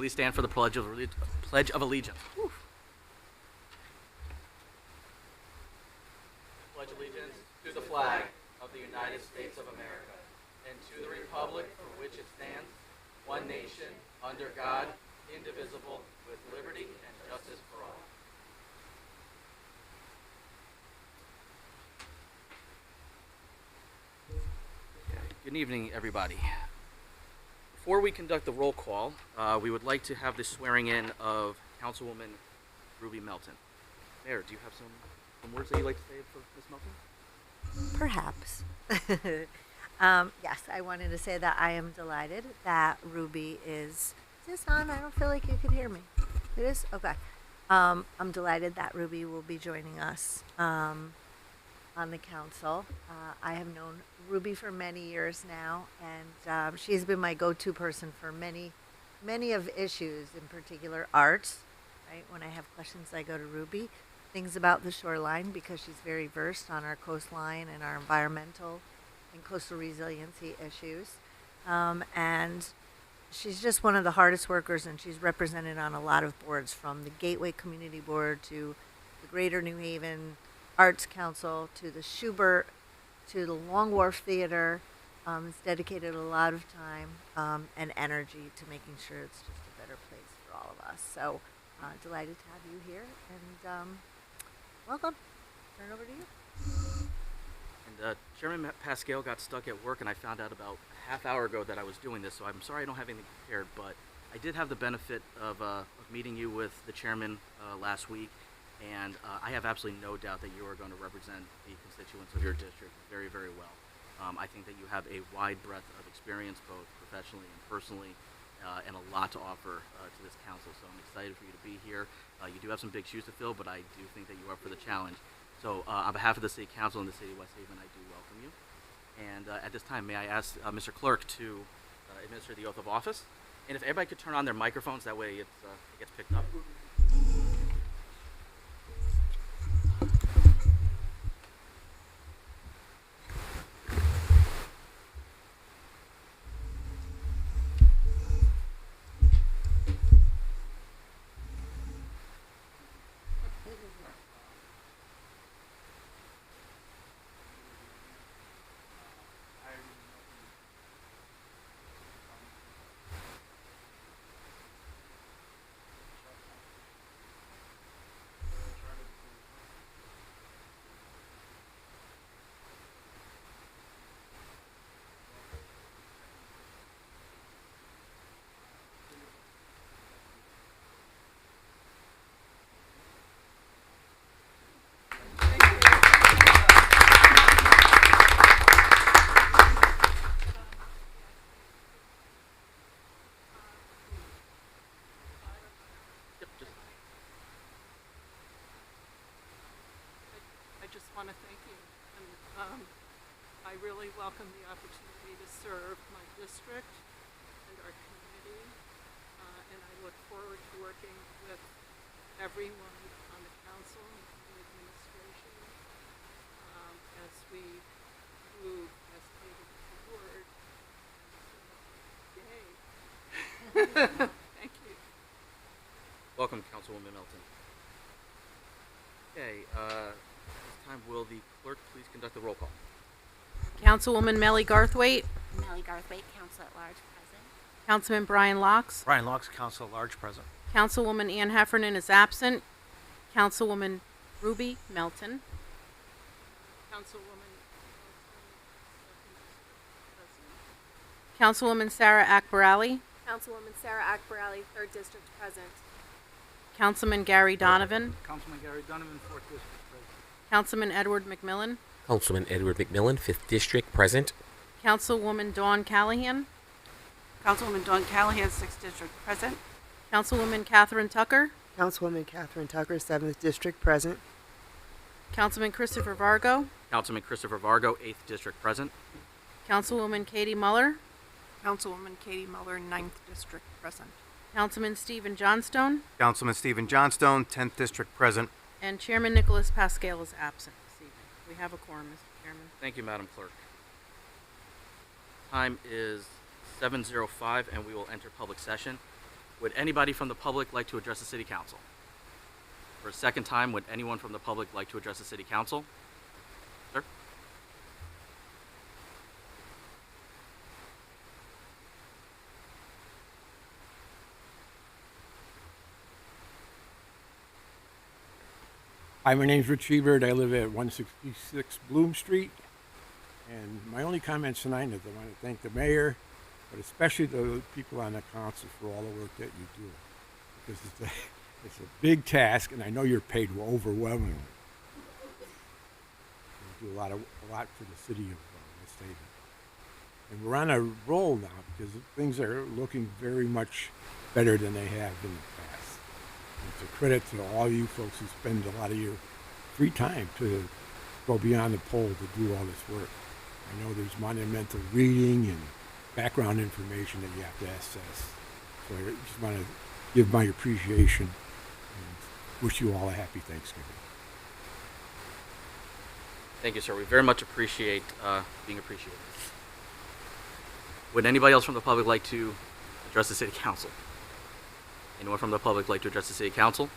please stand for the Pledge of Allegiance. Whew. Pledge allegiance to the flag of the United States of America and to the republic for which it stands, one nation, under God, indivisible, with liberty and justice for all. Good evening, everybody. Before we conduct the roll call, we would like to have the swearing in of Councilwoman Ruby Melton. Mayor, do you have some words that you'd like to say for Ms. Melton? Perhaps. Yes, I wanted to say that I am delighted that Ruby is this on? I don't feel like you could hear me. It is? Okay. I'm delighted that Ruby will be joining us on the council. I have known Ruby for many years now, and she's been my go-to person for many of issues, in particular arts. Right? When I have questions, I go to Ruby. Things about the shoreline, because she's very versed on our coastline and our environmental and coastal resiliency issues. And she's just one of the hardest workers, and she's represented on a lot of boards, from the Gateway Community Board to the Greater New Haven Arts Council to the Schubert to the Long Wharf Theater. Has dedicated a lot of time and energy to making sure it's just a better place for all of us. So delighted to have you here, and welcome. Turn it over to you. And Chairman Pascal got stuck at work, and I found out about a half hour ago that I was doing this, so I'm sorry I don't have anything prepared, but I did have the benefit of meeting you with the chairman last week, and I have absolutely no doubt that you are going to represent the constituents of your district very, very well. I think that you have a wide breadth of experience, both professionally and personally, and a lot to offer to this council, so I'm excited for you to be here. You do have some big shoes to fill, but I do think that you are up for the challenge. So on behalf of the City Council and the City of West Haven, I do welcome you. And at this time, may I ask Mr. Clerk to administer the oath of office? And if everybody could turn on their microphones, that way it gets picked up. I just want to thank you, and I really welcome the opportunity to serve my district and our community, and I look forward to working with everyone on the council and the administration as we move, as stated in the word. Yay! Thank you. Welcome, Councilwoman Melton. Okay, this time will the clerk please conduct the roll call? Councilwoman Melly Garthwaite. Melly Garthwaite, Council at Large, present. Councilman Brian Locks. Brian Locks, Council at Large, present. Councilwoman Ann Heffernan is absent. Councilwoman Ruby Melton. Councilwoman Councilwoman Sarah Akbarali. Councilwoman Sarah Akbarali, 3rd District, present. Councilman Gary Donovan. Councilman Gary Donovan, 4th District, present. Councilman Edward McMillan. Councilman Edward McMillan, 5th District, present. Councilwoman Dawn Callahan. Councilwoman Dawn Callahan, 6th District, present. Councilwoman Catherine Tucker. Councilwoman Catherine Tucker, 7th District, present. Councilman Christopher Vargo. Councilman Christopher Vargo, 8th District, present. Councilwoman Katie Muller. Councilwoman Katie Muller, 9th District, present. Councilman Stephen Johnstone. Councilman Stephen Johnstone, 10th District, present. And Chairman Nicholas Pascal is absent this evening. We have a quorum, Mr. Chairman. Thank you, Madam Clerk. Time is 7:05, and we will enter public session. Would anybody from the public like to address the city council? For a second time, would anyone from the public like to address the city council? Sir? Hi, my name's Rich Hebert. I live at 166 Bloom Street. And my only comments tonight is I want to thank the mayor, but especially the people on the council for all the work that you do. Because it's a big task, and I know you're paid overwhelmingly. You do a lot for the city of West Haven. And we're on a roll now because things are looking very much better than they have in the past. It's a credit to all you folks who spend a lot of your free time to go beyond the pole to do all this work. I know there's monumental reading and background information that you have to access. So I just want to give my appreciation and wish you all a happy Thanksgiving. Thank you, sir. We very much appreciate being appreciated. Would anybody else from the public like to address the city council? Anyone from the public like to address the city council?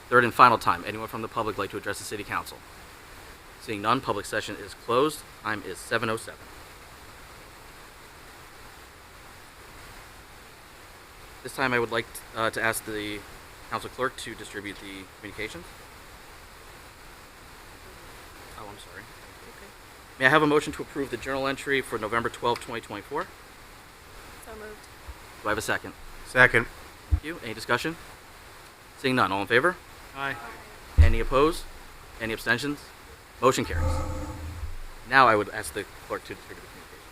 Third and final time, anyone from the public like to address the city council? Seeing none, public session is closed. Time is 7:07. This time I would like to ask the council clerk to distribute the communications. Oh, I'm sorry. Okay. May I have a motion to approve the journal entry for November 12, 2024? So moved. Do I have a second? Second. Thank you. Any discussion? Seeing none, all in favor? Aye. Any opposed? Any abstentions? Motion carries. Now I would ask the clerk to distribute the communication.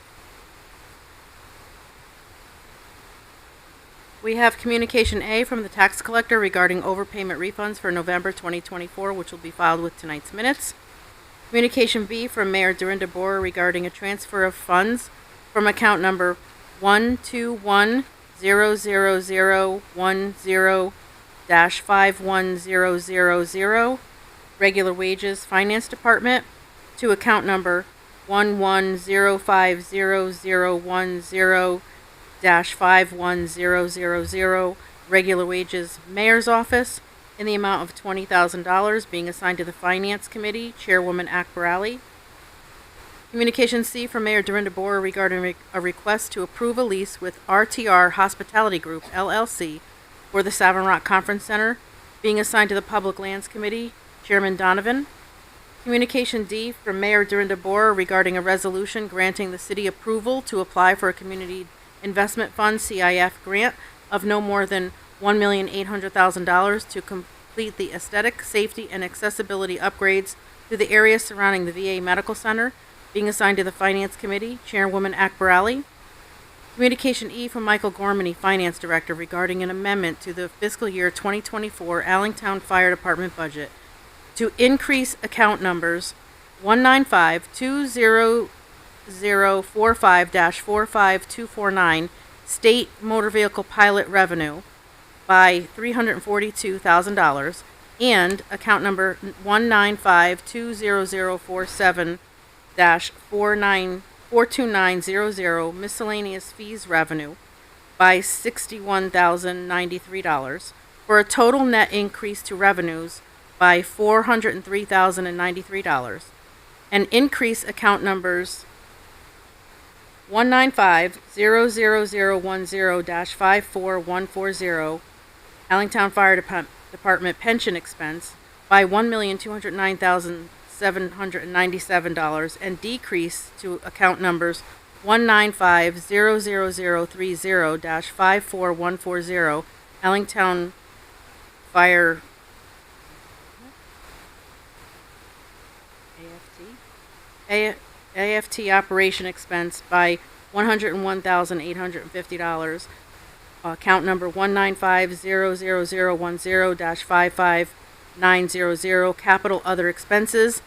We have Communication A from the tax collector regarding overpayment refunds for November 2024, which will be filed with tonight's minutes. Communication B from Mayor Dorinda Boer regarding a transfer of funds from account number 1210010-51000, regular wages, finance department, to account number 1105010-51000, regular wages, mayor's office, in the amount of $20,000 being assigned to the finance committee, Chairwoman Akbarali. Communication C from Mayor Dorinda Boer regarding a request to approve a lease with RTR Hospitality Group, LLC, for the Savin Rock Conference Center, being assigned to the Public Lands Committee, Chairman Donovan. Communication D from Mayor Dorinda Boer regarding a resolution granting the city approval to apply for a Community Investment Fund, CIF, grant of no more than $1,800,000 to complete the aesthetic, safety, and accessibility upgrades to the area surrounding the VA Medical Center, being assigned to the Finance Committee, Chairwoman Akbarali. Communication E from Michael Gormany, Finance Director, regarding an amendment to the fiscal year 2024 Allentown Fire Department budget to increase account numbers 195-20045-45249 State Motor Vehicle Pilot Revenue by $342,000 and account number 195-20047-42900 miscellaneous fees revenue by $61,093 for a total net increase to revenues by $403,093, and increase account numbers 195-00010-54140 Allentown Fire Department pension expense by $1,209,797, and decrease to account numbers 195-00030-54140 Allentown Fire AFT operation expense by $101,850. Account number 195-00010-55900. Capital other expenses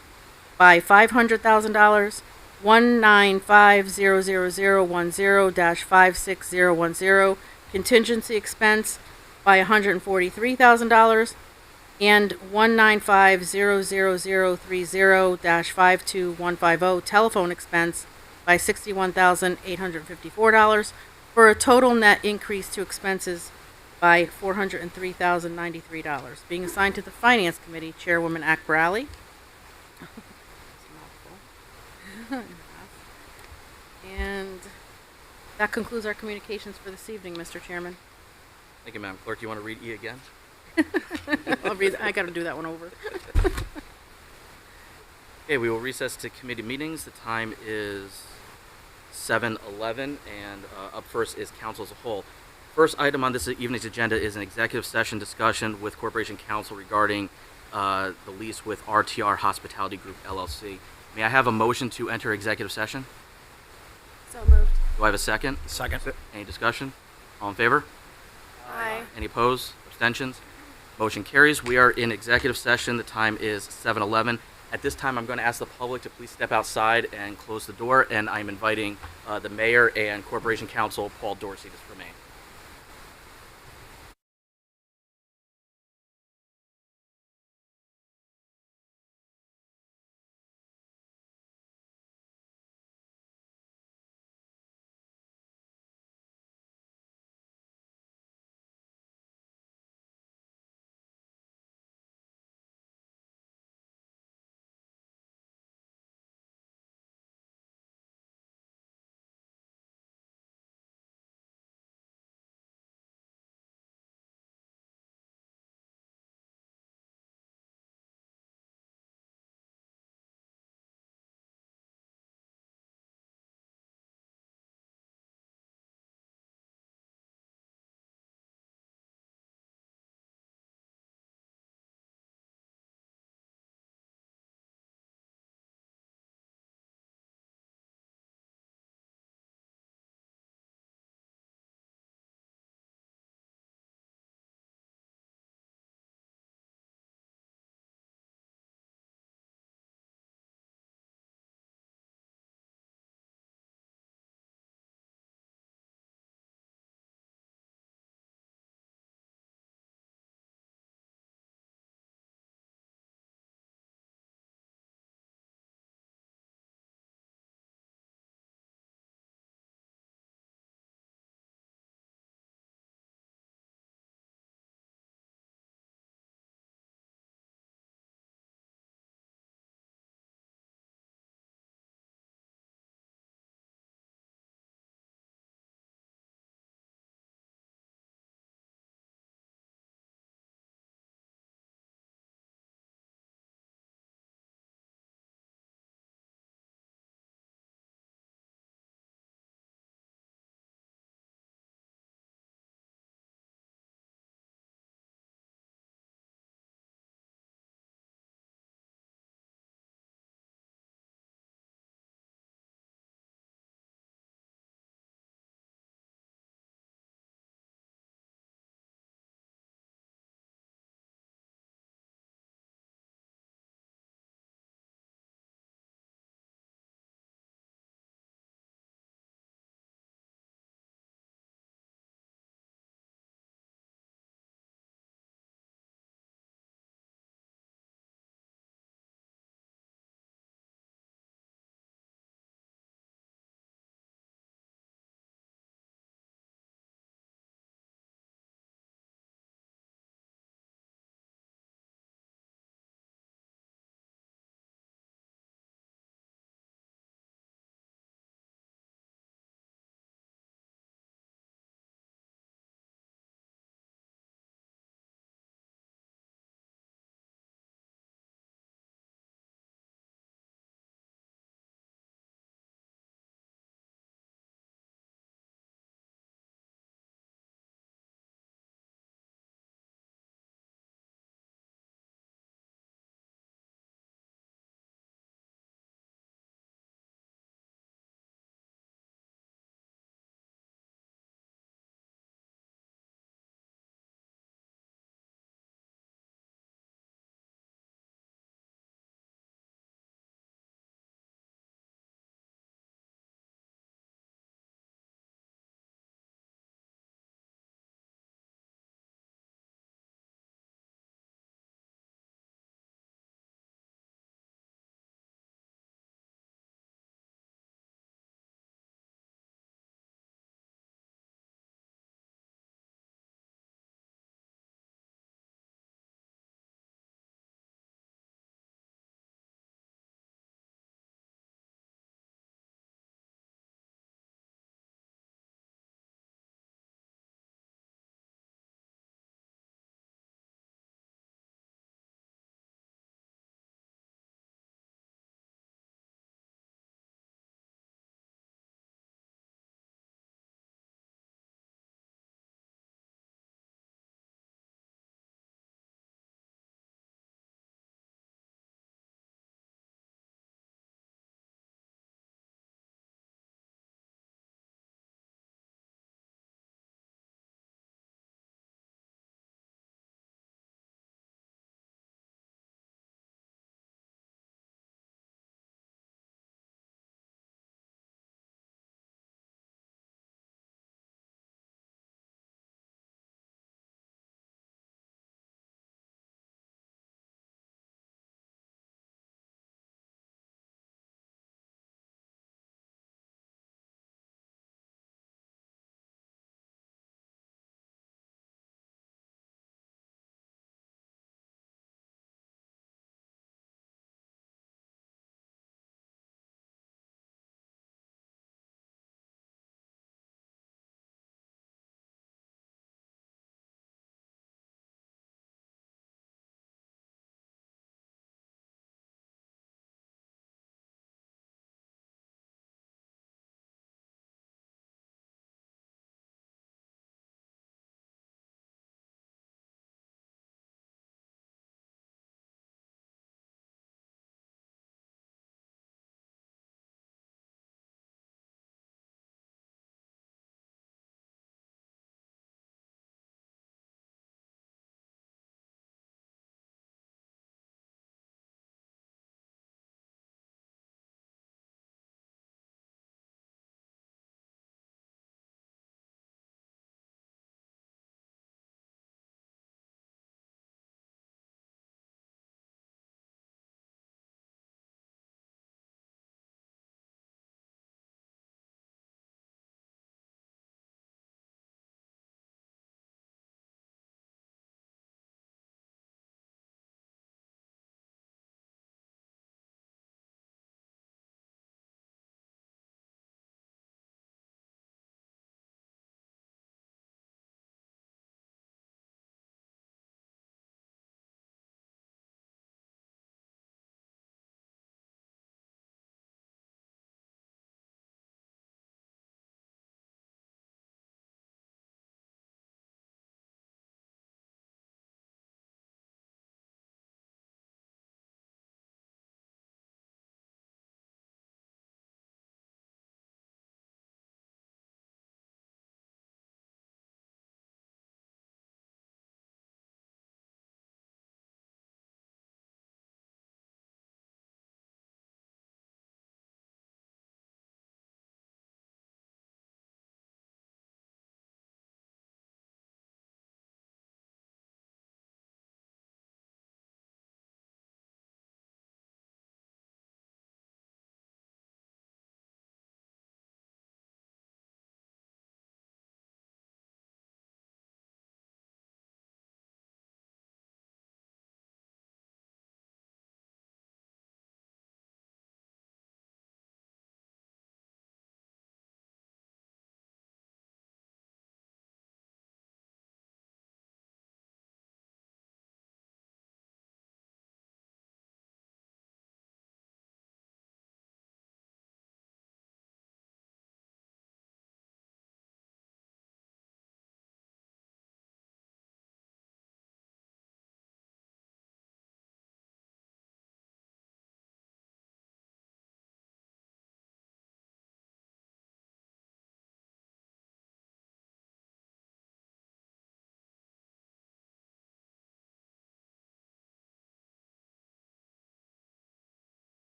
by $500,000. 195-00010-56010. Contingency expense by $143,000. And 195-00030-52150 telephone expense by $61,854 for a total net increase to expenses by $403,093. Being assigned to the Finance Committee, Chairwoman Akbarali. And that concludes our communications for this evening, Mr. Chairman. Thank you, Madam Clerk. You want to read E again? I gotta do that one over. Okay, we will recess to committee meetings. The time is 7:11, and up first is council as a whole. First item on this evening's agenda is an executive session discussion with Corporation Counsel regarding the lease with RTR Hospitality Group LLC. May I have a motion to enter executive session? So moved. Do I have a second? Second. Any discussion? All in favor? Aye. Any opposed? Abstentions? Motion carries. We are in executive session. The time is 7:11. At this time, I'm going to ask the public to please step outside and close the door, and I'm inviting the mayor and Corporation Counsel Paul Dorsey to remain.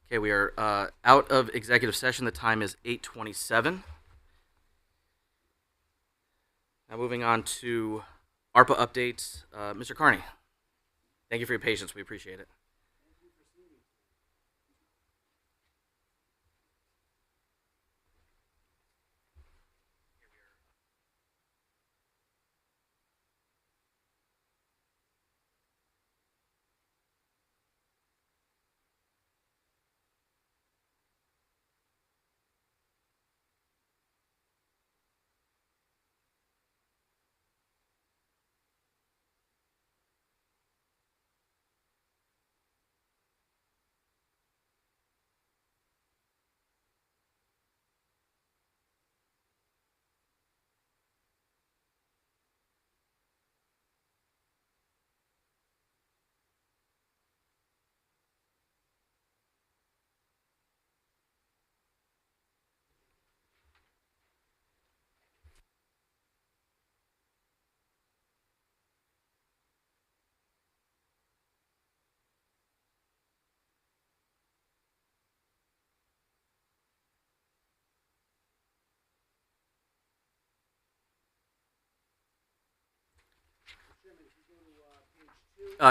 Okay, we are out of executive session. The time is 8:27. Now moving on to ARPA updates. Mr. Carney, thank you for your patience. We appreciate it.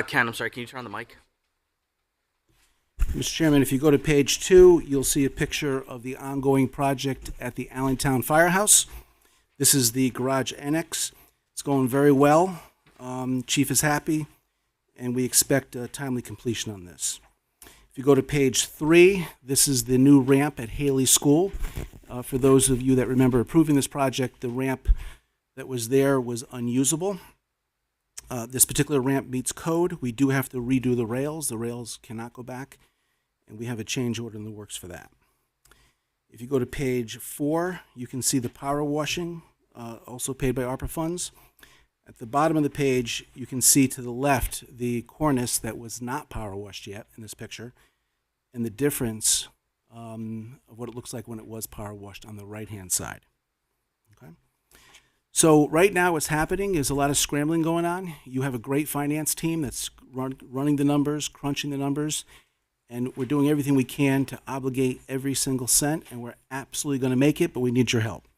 Ken, I'm sorry, can you turn on the mic? Mr. Chairman, if you go to page 2, you'll see a picture of the ongoing project at the Allentown Firehouse. This is the garage annex. It's going very well. Chief is happy, and we expect a timely completion on this. If you go to page 3, this is the new ramp at Haley School. For those of you that remember approving this project, the ramp that was there was unusable. This particular ramp meets code. We do have to redo the rails. The rails cannot go back, and we have a change order in the works for that. If you go to page 4, you can see the power washing, also paid by ARPA funds. At the bottom of the page, you can see to the left the cornice that was not power washed yet in this picture, and the difference of what it looks like when it was power washed on the right-hand side. Okay. So right now what's happening is a lot of scrambling going on. You have a great finance team that's running the numbers, crunching the numbers, and we're doing everything we can to obligate every single cent, and we're absolutely going to make it, but we need your help.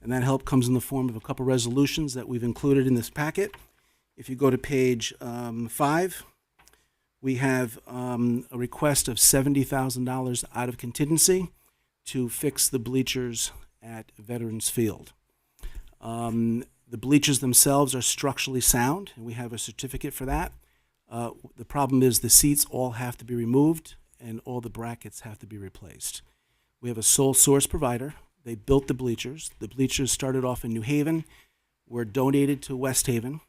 And that help comes in the form of a couple resolutions that we've included in this packet. If you go to page 5, we have a request of $70,000 out of contingency to fix the bleachers at Veterans Field. The bleachers themselves are structurally sound, and we have a certificate for that. The problem is the seats all have to be removed, and all the brackets have to be replaced. We have a sole source provider. They built the bleachers. The bleachers started off in New Haven, were donated to West Haven.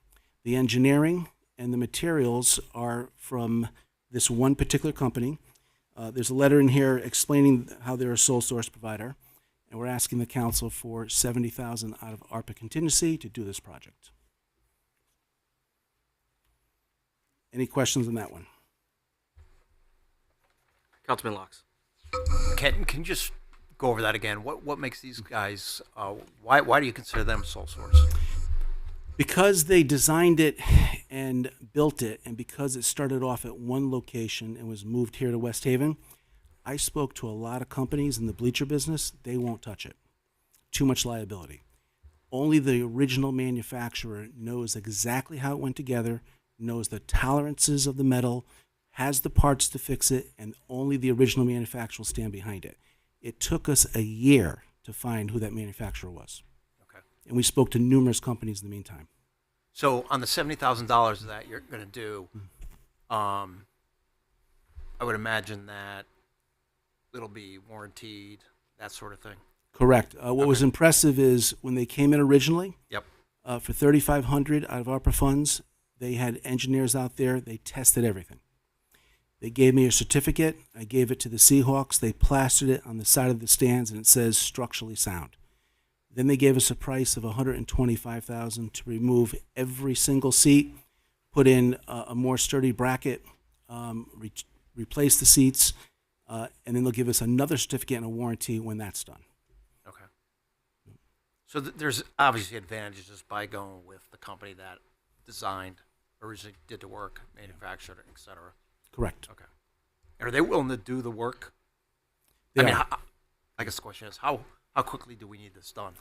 The engineering and the materials are from this one particular company. There's a letter in here explaining how they're a sole source provider, and we're asking the council for $70,000 out of ARPA contingency to do this project. Any questions on that one? Councilman Locks. Can you just go over that again? What makes these guys, why do you consider them sole source? Because they designed it and built it, and because it started off at one location and was moved here to West Haven, I spoke to a lot of companies in the bleacher business. They won't touch it. Too much liability. Only the original manufacturer knows exactly how it went together, knows the tolerances of the metal, has the parts to fix it, and only the original manufacturer will stand behind it. It took us a year to find who that manufacturer was. Okay. And we spoke to numerous companies in the meantime. So on the $70,000 that you're going to do, I would imagine that it'll be warranted, that sort of thing. Correct. What was impressive is when they came in originally, Yep. for $3,500 out of ARPA funds, they had engineers out there. They tested everything. They gave me a certificate. I gave it to the Seahawks. They plastered it on the side of the stands, and it says structurally sound. Then they gave us a price of $125,000 to remove every single seat, put in a more sturdy bracket, replace the seats, and then they'll give us another certificate and a warranty when that's done. Okay. So there's obviously advantages just by going with the company that designed, originally did the work, manufactured it, et cetera. Correct. Okay. And are they willing to do the work They I mean, are. I guess the question is, how quickly do we need this done?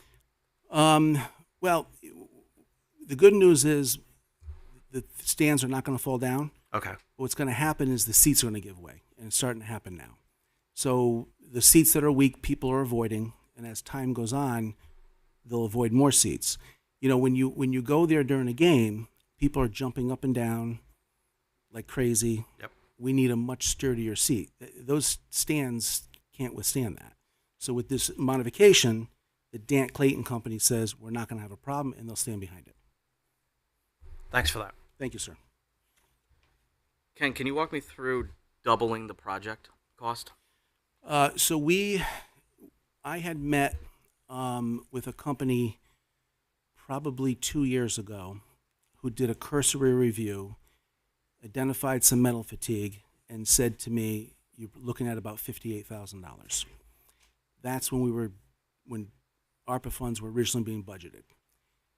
Well, the good news is the stands are not going to fall down. Okay. What's going to happen is the seats are going to give way, and it's starting to happen now. So the seats that are weak, people are avoiding, and as time goes on, they'll avoid more seats. You know, when you go there during a game, people are jumping up and down like crazy. Yep. We need a much sturdier seat. Those stands can't withstand that. So with this modification, the Dant Clayton Company says we're not going to have a problem, and they'll stand behind it. Thanks for that. Thank you, sir. Ken, can you walk me through doubling the project cost? I had met with a company probably 2 years ago who did a cursory review, identified some metal fatigue, and said to me, "You're looking at about $58,000." That's when ARPA funds were originally being budgeted.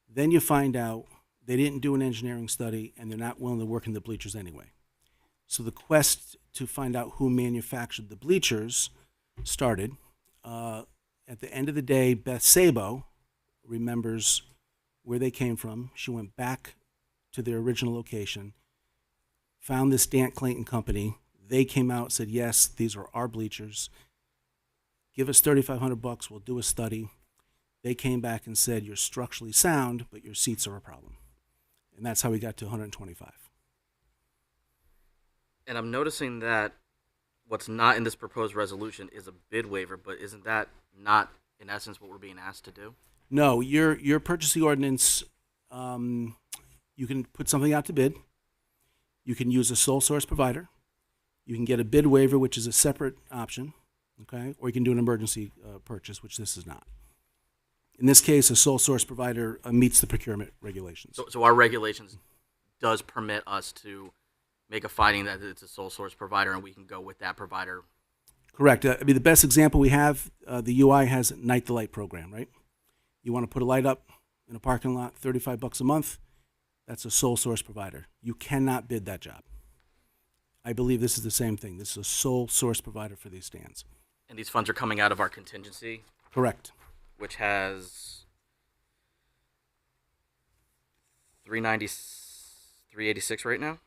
Then you find out they didn't do an engineering study, and they're not willing to work in the bleachers anyway. So the quest to find out who manufactured the bleachers started. At the end of the day, Beth Sabo remembers where they came from. She went back to their original location, found this Dant Clayton Company. They came out, said, yes, these are our bleachers. Give us $3,500, we'll do a study. They came back and said, you're structurally sound, but your seats are a problem. And that's how we got to 125. And I'm noticing that what's not in this proposed resolution is a bid waiver, but isn't that not, in essence, what we're being asked to do? No, your purchasing ordinance, you can put something out to bid. You can use a sole source provider. You can get a bid waiver, which is a separate option, okay? Or you can do an emergency purchase, which this is not. In this case, a sole source provider meets the procurement regulations. So our regulations does permit us to make a finding that it's a sole source provider, and we can go with that provider. Correct. I mean, the best example we have, the UI has a night the light program, right? You want to put a light up in a parking lot, $35 a month. That's a sole source provider. You cannot bid that job. I believe this is the same thing. This is a sole source provider for these stands. And these funds are coming out of our contingency, Correct. which has 386 right now.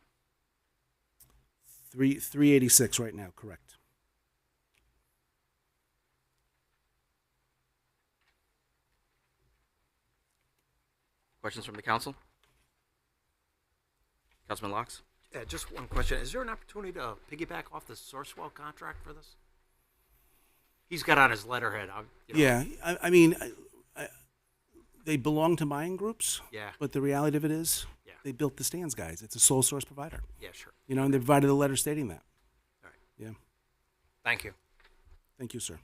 386 right now. Correct. Questions from the council? Councilman Locks? Yeah, just one question. Is there an opportunity to piggyback off the Sourcewell contract for this? He's got on his letterhead. Yeah, I mean, they belong to buying groups. Yeah. But the reality of it is, Yeah. they built the stands, guys. It's a sole source provider. Yeah, sure. You know, and they provided a letter stating that. All right. Yeah. Thank you. Thank you, sir.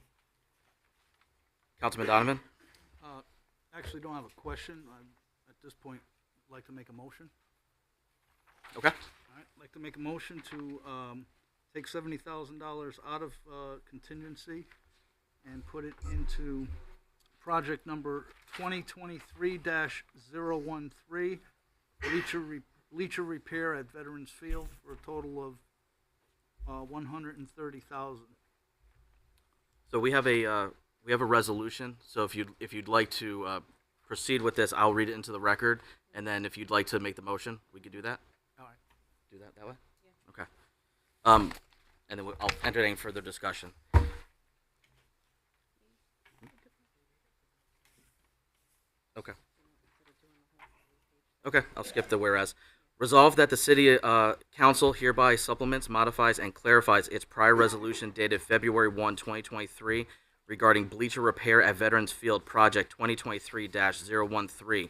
Councilman Donovan? Actually, don't have a question. At this point, I'd like to make a motion. Okay. All right, I'd like to make a motion to take $70,000 out of contingency and put it into project number 2023-013, bleacher repair at Veterans Field, for a total of $130,000. So we have a resolution. So if you'd like to proceed with this, I'll read it into the record, and then if you'd like to make the motion, we could do that. All right. Do that way. Yeah. Okay. And then I'll entertain further discussion. Okay. Okay, I'll skip the whereas. Resolved that the City Council hereby supplements, modifies, and clarifies its prior resolution dated February 1, 2023 regarding bleacher repair at Veterans Field Project 2023-013.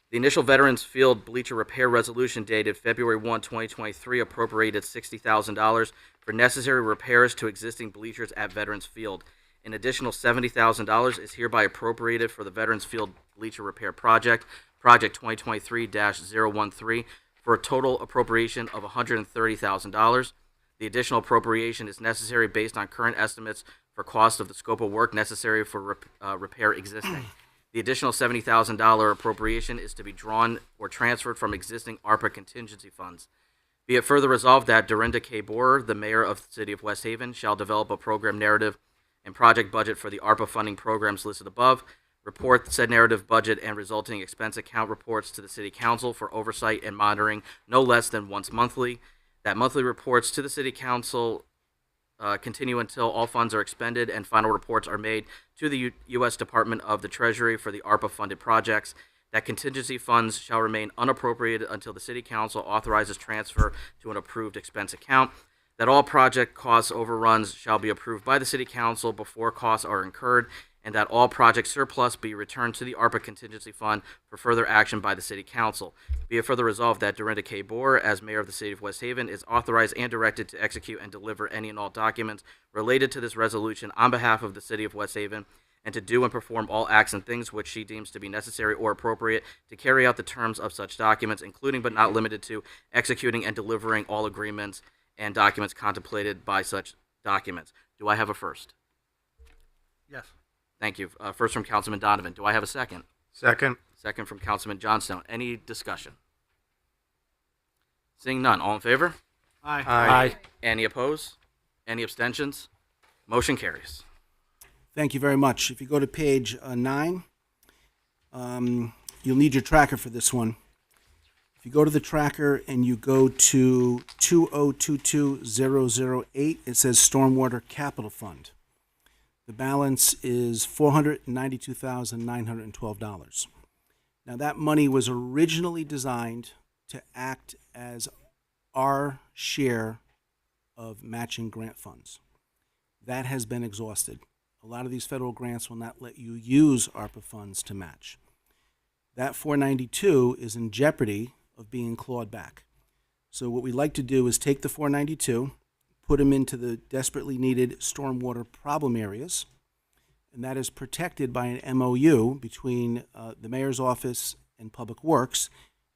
The initial Veterans Field bleacher repair resolution dated February 1, 2023 appropriated $60,000 for necessary repairs to existing bleachers at Veterans Field. An additional $70,000 is hereby appropriated for the Veterans Field bleacher repair project, Project 2023-013, for a total appropriation of $130,000. The additional appropriation is necessary based on current estimates for cost of the scope of work necessary for repair existing. The additional $70,000 appropriation is to be drawn or transferred from existing ARPA contingency funds. Be it further resolved that Dorinda K. Borer, the mayor of the city of West Haven, shall develop a program narrative and project budget for the ARPA funding programs listed above. Report said narrative budget and resulting expense account reports to the City Council for oversight and monitoring no less than once monthly. That monthly reports to the City Council continue until all funds are expended and final reports are made to the U.S. Department of the Treasury for the ARPA-funded projects. That contingency funds shall remain unappropriated until the City Council authorizes transfer to an approved expense account. That all project cost overruns shall be approved by the City Council before costs are incurred, and that all project surplus be returned to the ARPA contingency fund for further action by the City Council. Be it further resolved that Dorinda K. Boer, as Mayor of the City of West Haven, is authorized and directed to execute and deliver any and all documents related to this resolution on behalf of the City of West Haven, and to do and perform all acts and things which she deems to be necessary or appropriate to carry out the terms of such documents, including but not limited to executing and delivering all agreements and documents contemplated by such documents. Do I have a first? Yes. Thank you. First from Councilman Donovan. Do I have a second? Second. Second from Councilman Johnstone. Any discussion? Seeing none. All in favor? Aye. Any opposed? Any abstentions? Motion carries. Thank you very much. If you go to page 9, you'll need your tracker for this one. If you go to the tracker and you go to 2022008, it says Stormwater Capital Fund. The balance is $492,912. Now, that money was originally designed to act as our share of matching grant funds. That has been exhausted. A lot of these federal grants will not let you use ARPA funds to match. That 492 is in jeopardy of being clawed back. So what we'd like to do is take the 492, put them into the desperately needed stormwater problem areas, and that is protected by an MOU between the mayor's office and Public Works.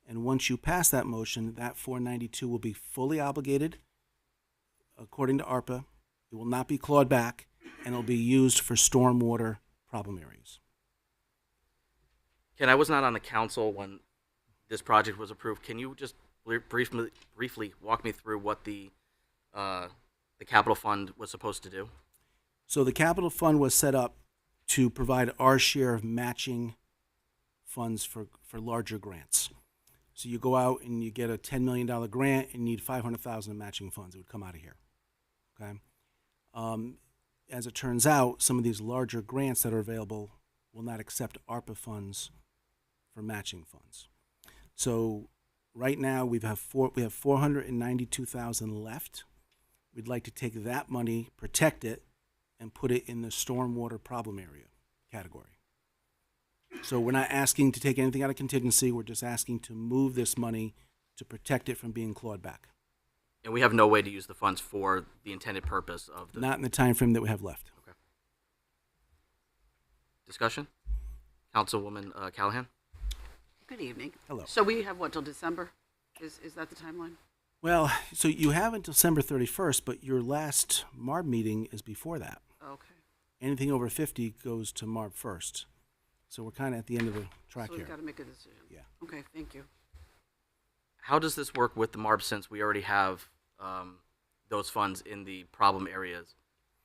And once you pass that motion, that 492 will be fully obligated according to ARPA. It will not be clawed back, and it'll be used for stormwater problem areas. Ken, I was not on the council when this project was approved. Can you just briefly walk me through what the capital fund was supposed to do? So the capital fund was set up to provide our share of matching funds for larger grants. So you go out and you get a $10 million grant and need $500,000 in matching funds. It would come out of here. Okay. As it turns out, some of these larger grants that are available will not accept ARPA funds for matching funds. So right now we have $492,000 left. We'd like to take that money, protect it, and put it in the stormwater problem area category. So we're not asking to take anything out of contingency. We're just asking to move this money to protect it from being clawed back. And we have no way to use the funds for the intended purpose of the... Not in the time frame that we have left. Okay. Discussion? Councilwoman Callahan? Good evening. Hello. So we have what, till December? Is that the timeline? Well, so you have until December 31st, but your last MARB meeting is before that. Okay. Anything over 50 goes to MARB first. So we're kind of at the end of the track So here. we've got to make a decision. Yeah. Okay, thank you. How does this work with the MARB since we already have those funds in the problem areas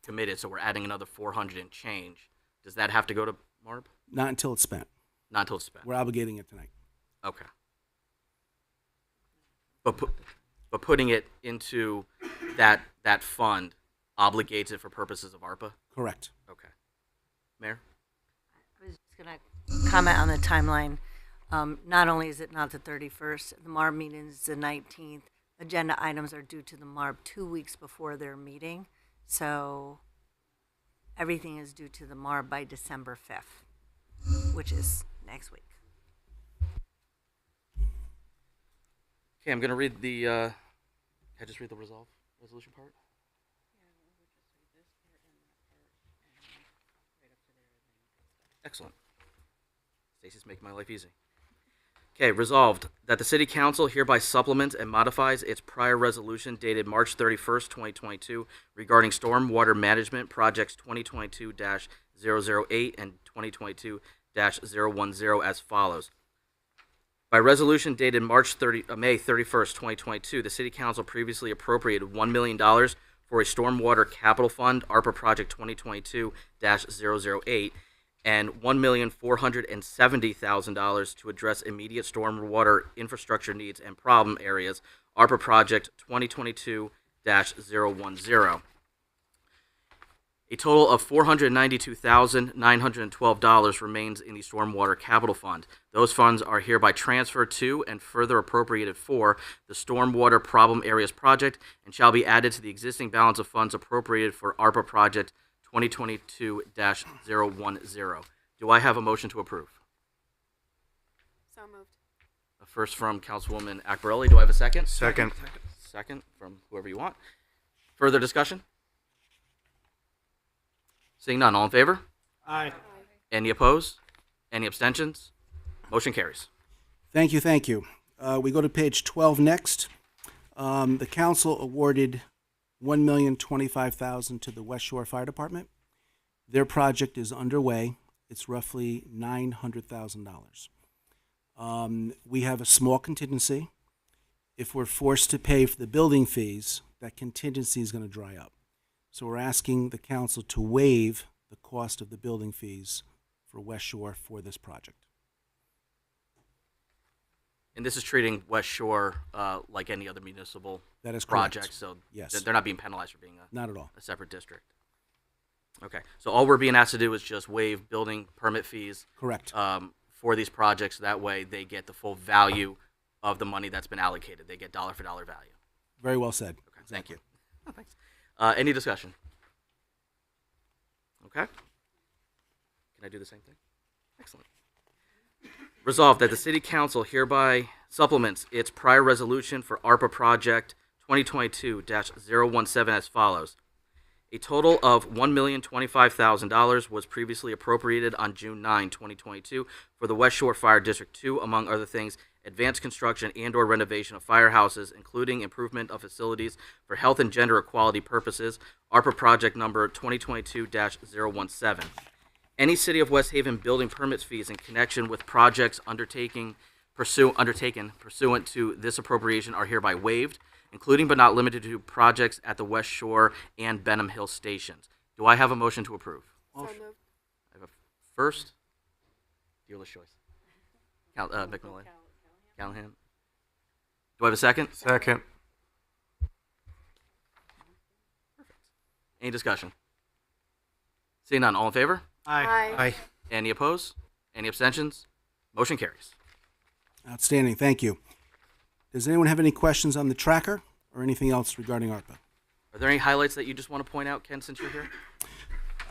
committed, so we're adding another 400 and change? Does that have to go to MARB? Not until it's spent. Not until it's spent. We're obligating it tonight. Okay. But putting it into that fund obligates it for purposes of ARPA? Correct. Okay. Mayor? I was just going to comment on the timeline. Not only is it not the 31st, the MARB meeting is the 19th. Agenda items are due to the MARB 2 weeks before their meeting. So everything is due to the MARB by December 5th, which is next week. Okay, I'm going to read the, can I just read the resolution part? Excellent. Stacy's making my life easy. Okay, resolved that the City Council hereby supplements and modifies its prior resolution dated March 31st, 2022 regarding stormwater management projects 2022-008 and 2022-010 as follows. By resolution dated May 31st, 2022, the City Council previously appropriated $1 million for a stormwater capital fund, ARPA Project 2022-008, and $1,470,000 to address immediate stormwater infrastructure needs and problem areas, ARPA Project 2022-010. A total of $492,912 remains in the Stormwater Capital Fund. Those funds are hereby transferred to and further appropriated for the Stormwater Problem Areas Project and shall be added to the existing balance of funds appropriated for ARPA Project 2022-010. Do I have a motion to approve? So moved. A first from Councilwoman Akbarelli. Do I have a second? Second. Second from whoever you want. Further discussion? Seeing none, all in favor? Aye. Any opposed? Any abstentions? Motion carries. Thank you, thank you. We go to page 12 next. The council awarded $1,025,000 to the West Shore Fire Department. Their project is underway. It's roughly $900,000. We have a small contingency. If we're forced to pay for the building fees, that contingency is going to dry up. So we're asking the council to waive the cost of the building fees for West Shore for this project. And this is treating West Shore like any other municipal That is correct. project, so Yes. they're not being penalized for being Not at all. a separate district. Okay, so all we're being asked to do is just waive building permit fees Correct. For these projects. That way they get the full value of the money that's been allocated. They get dollar for dollar value. Very well said. Okay, thank you. Thanks. Any discussion? Okay. Can I do the same thing? Excellent. Resolved that the City Council hereby supplements its prior resolution for ARPA Project 2022-017 as follows. A total of $1,025,000 was previously appropriated on June 9, 2022 for the West Shore Fire District 2, among other things, advanced construction and/or renovation of firehouses, including improvement of facilities for health and gender equality purposes, ARPA project number 2022-017. Any City of West Haven building permits fees in connection with projects undertaken pursuant to this appropriation are hereby waived, including but not limited to projects at the West Shore and Benham Hill stations. Do I have a motion to approve? Motion. So moved. I have a first. Dealer's choice. McMillan. Callahan. Do I have a second? Second. Perfect. Any discussion? Seeing none, all in favor? Aye. Aye. Any opposed? Any abstentions? Motion carries. Outstanding. Thank you. Does anyone have any questions on the tracker or anything else regarding ARPA? Are there any highlights that you just want to point out, Ken, since you're here?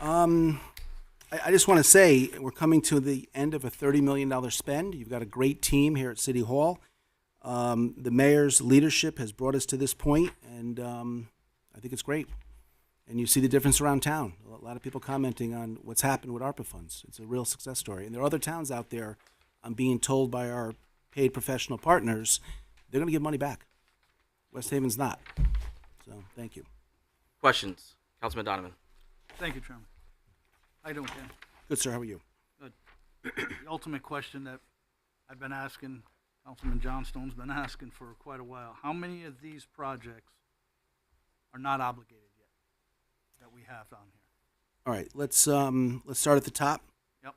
I just want to say we're coming to the end of a $30 million spend. You've got a great team here at City Hall. The mayor's leadership has brought us to this point, and I think it's great. And you see the difference around town. A lot of people commenting on what's happened with ARPA funds. It's a real success story. And there are other towns out there, I'm being told by our paid professional partners, they're going to give money back. West Haven's not. So, thank you. Questions? Councilman Donovan. Thank you, Chairman. How you doing, Ken? Good, sir. How are you? Good. The ultimate question that I've been asking, Councilman Johnstone's been asking for quite a while. How many of these projects are not obligated yet that we have on here? All right, let's start at the top. Yep.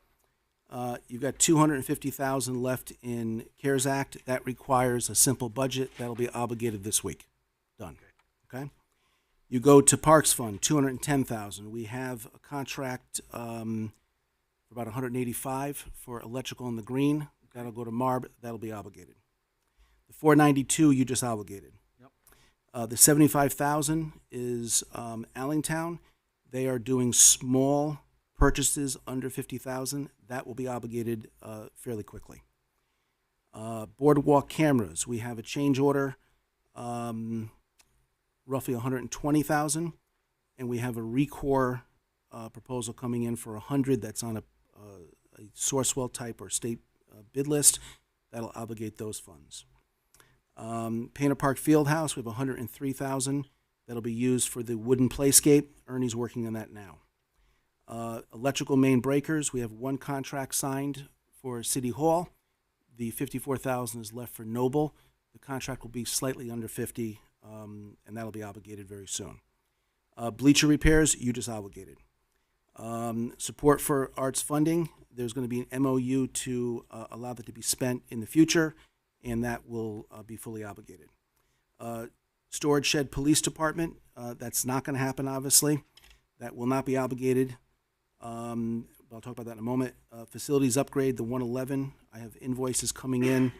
You've got $250,000 left in CARES Act. That requires a simple budget. That'll be obligated this week. Done. Okay. You go to Parks Fund, $210,000. We have a contract for about $185 for electrical in the green. That'll go to MARB. That'll be obligated. The $492 you just obligated. Yep. The $75,000 is Allentown. They are doing small purchases under $50,000. That will be obligated fairly quickly. Boardwalk cameras. We have a change order. Roughly $120,000, and we have a Recor proposal coming in for $100. That's on a Sourcewell type or state bid list. That'll obligate those funds. Painter Park Fieldhouse, we have $103,000. That'll be used for the wooden playscape. Ernie's working on that now. Electrical main breakers, we have one contract signed for City Hall. The $54,000 is left for Noble. The contract will be slightly under $50,000. And that'll be obligated very soon. Bleacher repairs, you just obligated. Support for arts funding, there's going to be an MOU to allow that to be spent in the future, and that will be fully obligated. Storage shed police department, that's not going to happen, obviously. That will not be obligated. I'll talk about that in a moment. Facilities upgrade, the 111, I have invoices coming in.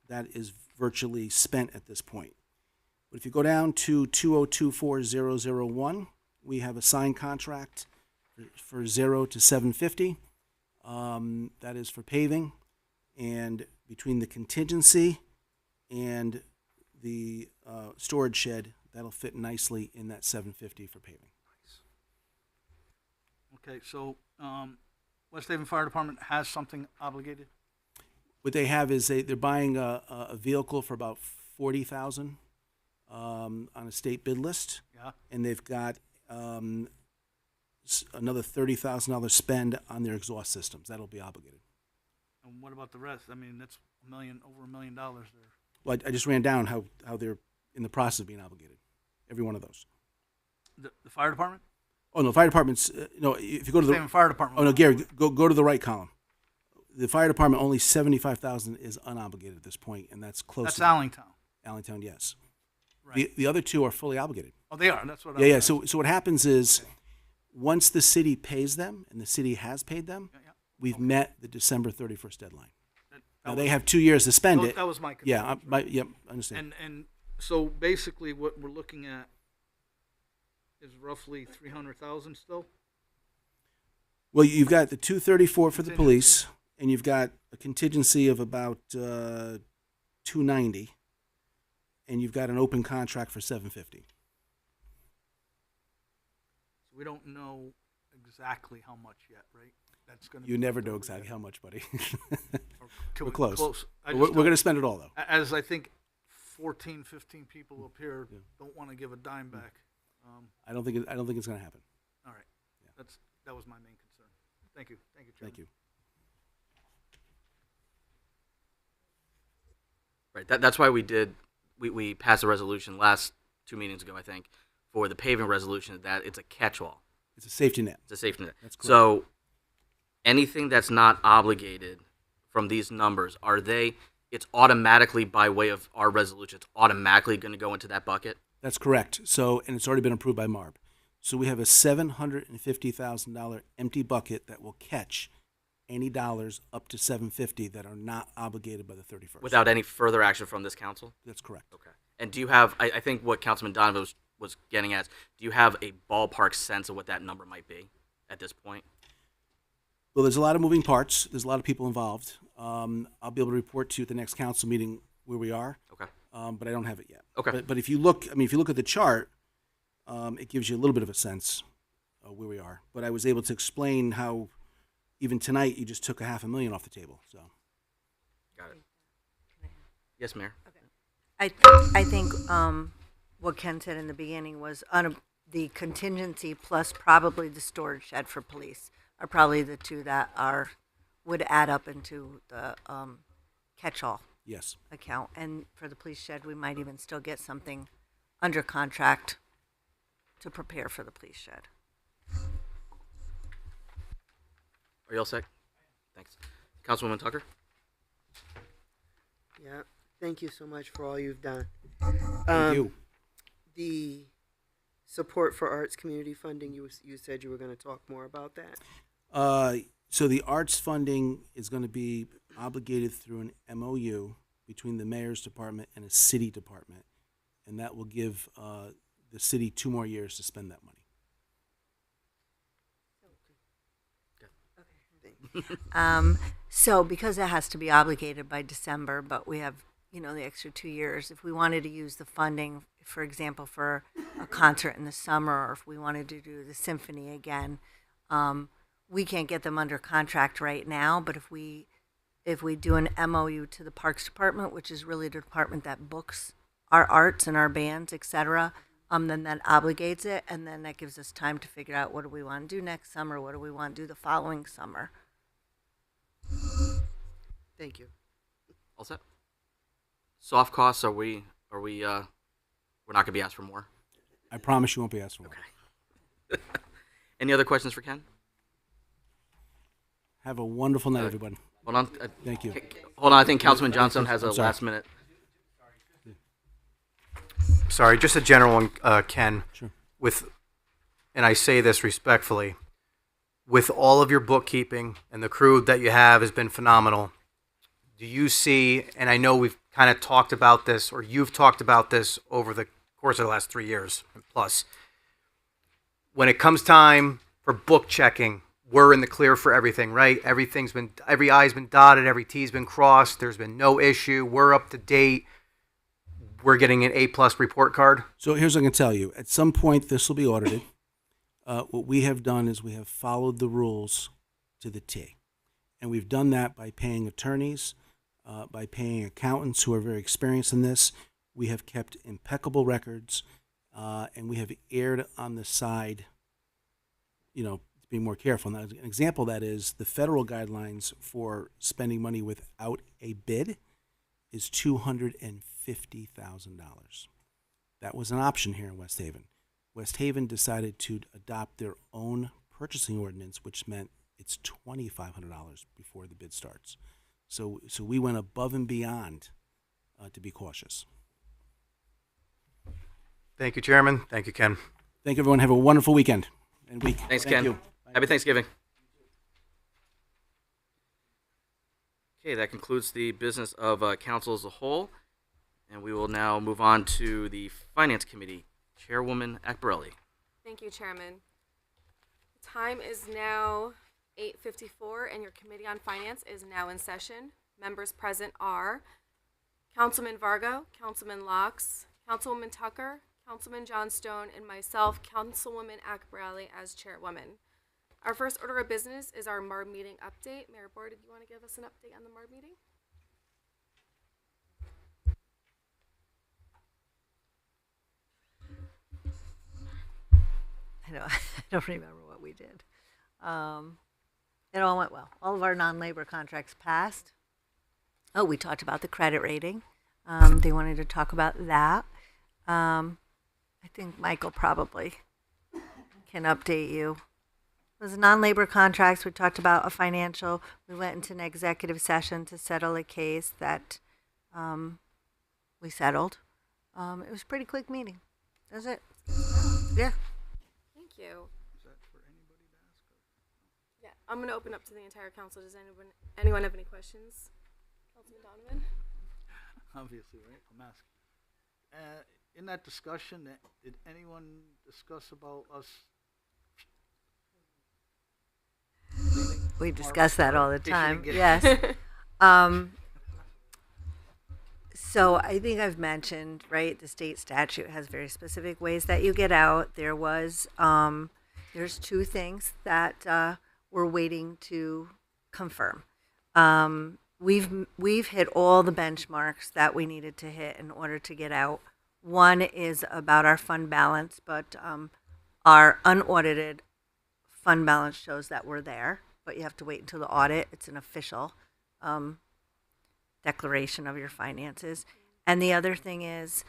That is virtually spent at this point. But if you go down to 2024001, we have a signed contract for 0 to 750. That is for paving. And between the contingency and the storage shed, that'll fit nicely in that 750 for paving. Okay, so West Haven Fire Department has something obligated? What they have is they're buying a vehicle for about $40,000 on a state bid list. Yeah. And they've got another $30,000 spend on their exhaust systems. That'll be obligated. And what about the rest? I mean, that's over $1 million there. Well, I just ran down how they're in the process of being obligated. Every one of those. The fire department? Oh no, fire department's no. If you go to West Haven Fire Department. oh no, Gary, go to the right column. The fire department only $75,000 is unobligated at this point, and that's close. That's to Allentown. Allentown, yes. Right. The other two are fully obligated. Oh, they are. That's what. Yeah, yeah. So what happens is, once the city pays them, and the city has paid them, we've met the December 31st deadline. Now they have 2 years to spend it. That was my concern. Yeah, I understand. And so basically, what we're looking at is roughly 300,000 still. Well, you've got the 234 for the police, and you've got a contingency of about 290, and you've got an open contract for 750. So we don't know exactly how much yet, right? That's going to. You never know exactly how much, buddy. We're close. close. I We're just going to spend it all, though. As I think 14, 15 people up here don't want to give a dime back. I don't think it's going to happen. All right. Yeah. That was my main concern. Thank you. Thank you, Chairman. Thank you. Right. That's why we passed a resolution last 2 meetings ago, I think, for the paving resolution that it's a catch-all. It's a safety net. It's a safety net. That's correct. So anything that's not obligated from these numbers, it's automatically by way of our resolution, it's automatically going to go into that bucket? That's correct. So, and it's already been approved by MARB. So we have a $750,000 empty bucket that will catch any dollars up to $750 that are not obligated by the 31st. Without any further action from this council? That's correct. Okay. And do you have, I think what Councilman Donovan was getting at, do you have a ballpark sense of what that number might be at this point? Well, there's a lot of moving parts. There's a lot of people involved. I'll be able to report to you at the next council meeting where we are. Okay. But I don't have it yet. Okay. But if you look, if you look at the chart, it gives you a little bit of a sense of where we are. But I was able to explain how even tonight you just took $500,000 off the table. So. Got it. Yes, Mayor. I think what Ken said in the beginning was the contingency plus probably the storage shed for police are probably the two that would add up into the catch-all Yes. account. And for the police shed, we might even still get something under contract to prepare for the police shed. Are you all set? Thanks. Councilwoman Tucker? Yeah, thank you so much for all you've done. Thank you. The support for arts community funding, you said you were going to talk more about that. So the arts funding is going to be obligated through an MOU between the mayor's department and a city department, and that will give the city 2 more years to spend that money. So because it has to be obligated by December, but we have, the extra 2 years, if we wanted to use the funding, for example, for a concert in the summer, or if we wanted to do the symphony again, we can't get them under contract right now, but if we do an MOU to the Parks Department, which is really the department that books our arts and our bands, etc., then that obligates it, and then that gives us time to figure out what do we want to do next summer, what do we want to do the following summer. Thank you. All set? Soft costs, we're not going to be asked for more? I promise you won't be asked for more. Okay. Any other questions for Ken? Have a wonderful night, everybody. Hold on. Thank you. Hold on. I think Councilman Johnstone has a I'm sorry. last minute. Sorry, just a general one, Ken. Sure. And I say this respectfully, with all of your bookkeeping and the crew that you have has been phenomenal. Do you see, and I know we've kind of talked about this, or you've talked about this over the course of the last 3 years plus, when it comes time for book checking, we're in the clear for everything, right? Every I's been dotted, every T's been crossed, there's been no issue, we're up to date, we're getting an A+ report card? So here's what I can tell you. At some point, this will be audited. What we have done is we have followed the rules to the T. And we've done that by paying attorneys, by paying accountants who are very experienced in this. We have kept impeccable records, and we have erred on the side, to be more careful. Now, an example of that is the federal guidelines for spending money without a bid is $250,000. That was an option here in West Haven. West Haven decided to adopt their own purchasing ordinance, which meant it's $2,500 before the bid starts. So we went above and beyond to be cautious. Thank you, Chairman. Thank you, Ken. Thank you, everyone. Have a wonderful weekend and week. Thanks, Thank Ken. you. Happy Thanksgiving. Okay, that concludes the business of council as a whole, and we will now move on to the Finance Committee. Chairwoman Akbarelli. Thank you, Chairman. Time is now 8:54, and your Committee on Finance is now in session. Members present are Councilman Vargo, Councilman Locks, Councilwoman Tucker, Councilman Johnstone, and myself, Councilwoman Akbarelli, as Chairwoman. Our first order of business is our MARB meeting update. Mayor Board, do you want to give us an update on the MARB meeting? I don't remember what we did. It all went well. All of our non-labor contracts passed. Oh, we talked about the credit rating. They wanted to talk about that. I think Michael probably can update you. It was non-labor contracts. We talked about a financial. We went into an executive session to settle a case that we settled. It was a pretty quick meeting. That's it. Yeah. Thank you. Yeah, I'm going to open up to the entire council. Does anyone have any questions? Councilman Donovan? Obviously, right? I'm asking. In that discussion, did anyone discuss about us? We discuss that all the time. Petitioning Yes. So I think I've mentioned, right, the state statute has very specific ways that you get out. There's 2 things that we're waiting to confirm. We've hit all the benchmarks that we needed to hit in order to get out. One is about our fund balance, but our unaudited fund balance shows that we're there, but you have to wait until the audit. It's an official declaration of your finances. And the other thing is,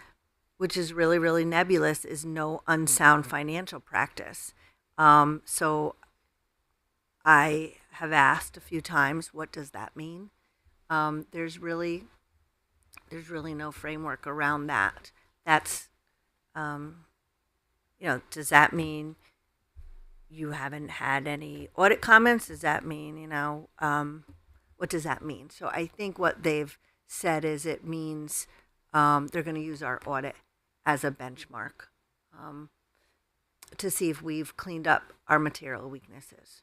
which is really, really nebulous, is no unsound financial practice. So I have asked a few times, what does that mean? There's really no framework around that. That's, does that mean you haven't had any audit comments? Does that mean, what does that mean? So I think what they've said is it means they're going to use our audit as a benchmark to see if we've cleaned up our material weaknesses.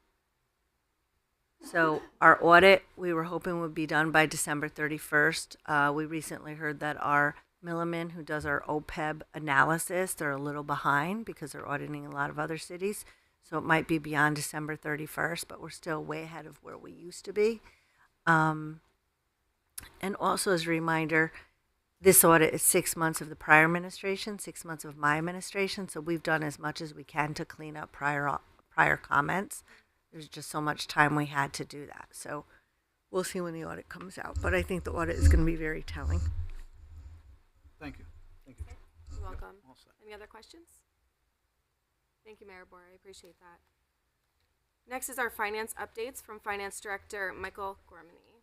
So our audit, we were hoping would be done by December 31st. We recently heard that our Milliman, who does our OPEB analysis, they're a little behind because they're auditing a lot of other cities. So it might be beyond December 31st, but we're still way ahead of where we used to be. And also as a reminder, this audit is 6 months of the prior administration, 6 months of my administration. So we've done as much as we can to clean up prior comments. There's just so much time we had to do that. So we'll see when the audit comes out. But I think the audit is going to be very telling. Thank you. Thank you. You're welcome. All set. Any other questions? Thank you, Mayor Bora. I appreciate that. Next is our finance updates from Finance Director Michael Gormany.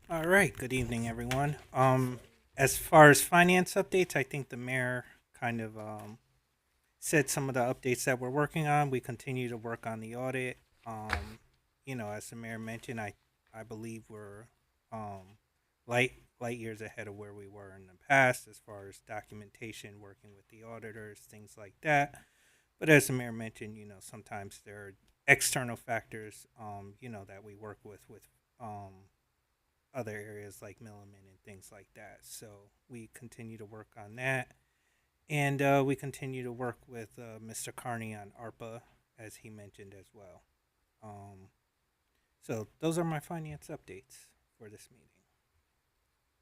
All right, good evening, everyone. As far as finance updates, I think the mayor kind of said some of the updates that we're working on. We continue to work on the audit. As the mayor mentioned, I believe we're light years ahead of where we were in the past as far as documentation, working with the auditors, things like that. But as the mayor mentioned, sometimes there are external factors, that we work with other areas like Milliman and things like that. So we continue to work on that. And we continue to work with Mr. Carney on ARPA, as he mentioned as well. So those are my finance updates for this meeting.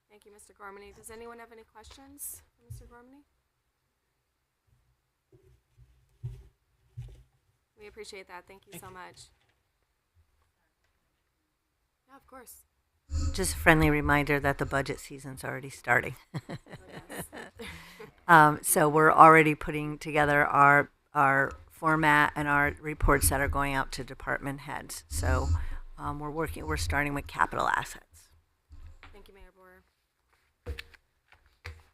Thank you, Mr. Gormany. Does anyone have any questions for Mr. Gormany? We appreciate that. Thank you so much. Yeah, of course. Just a friendly reminder that the budget season's already starting. So we're already putting together our format and our reports that are going out to department heads. So we're starting with capital assets. Thank you, Mayor Borer.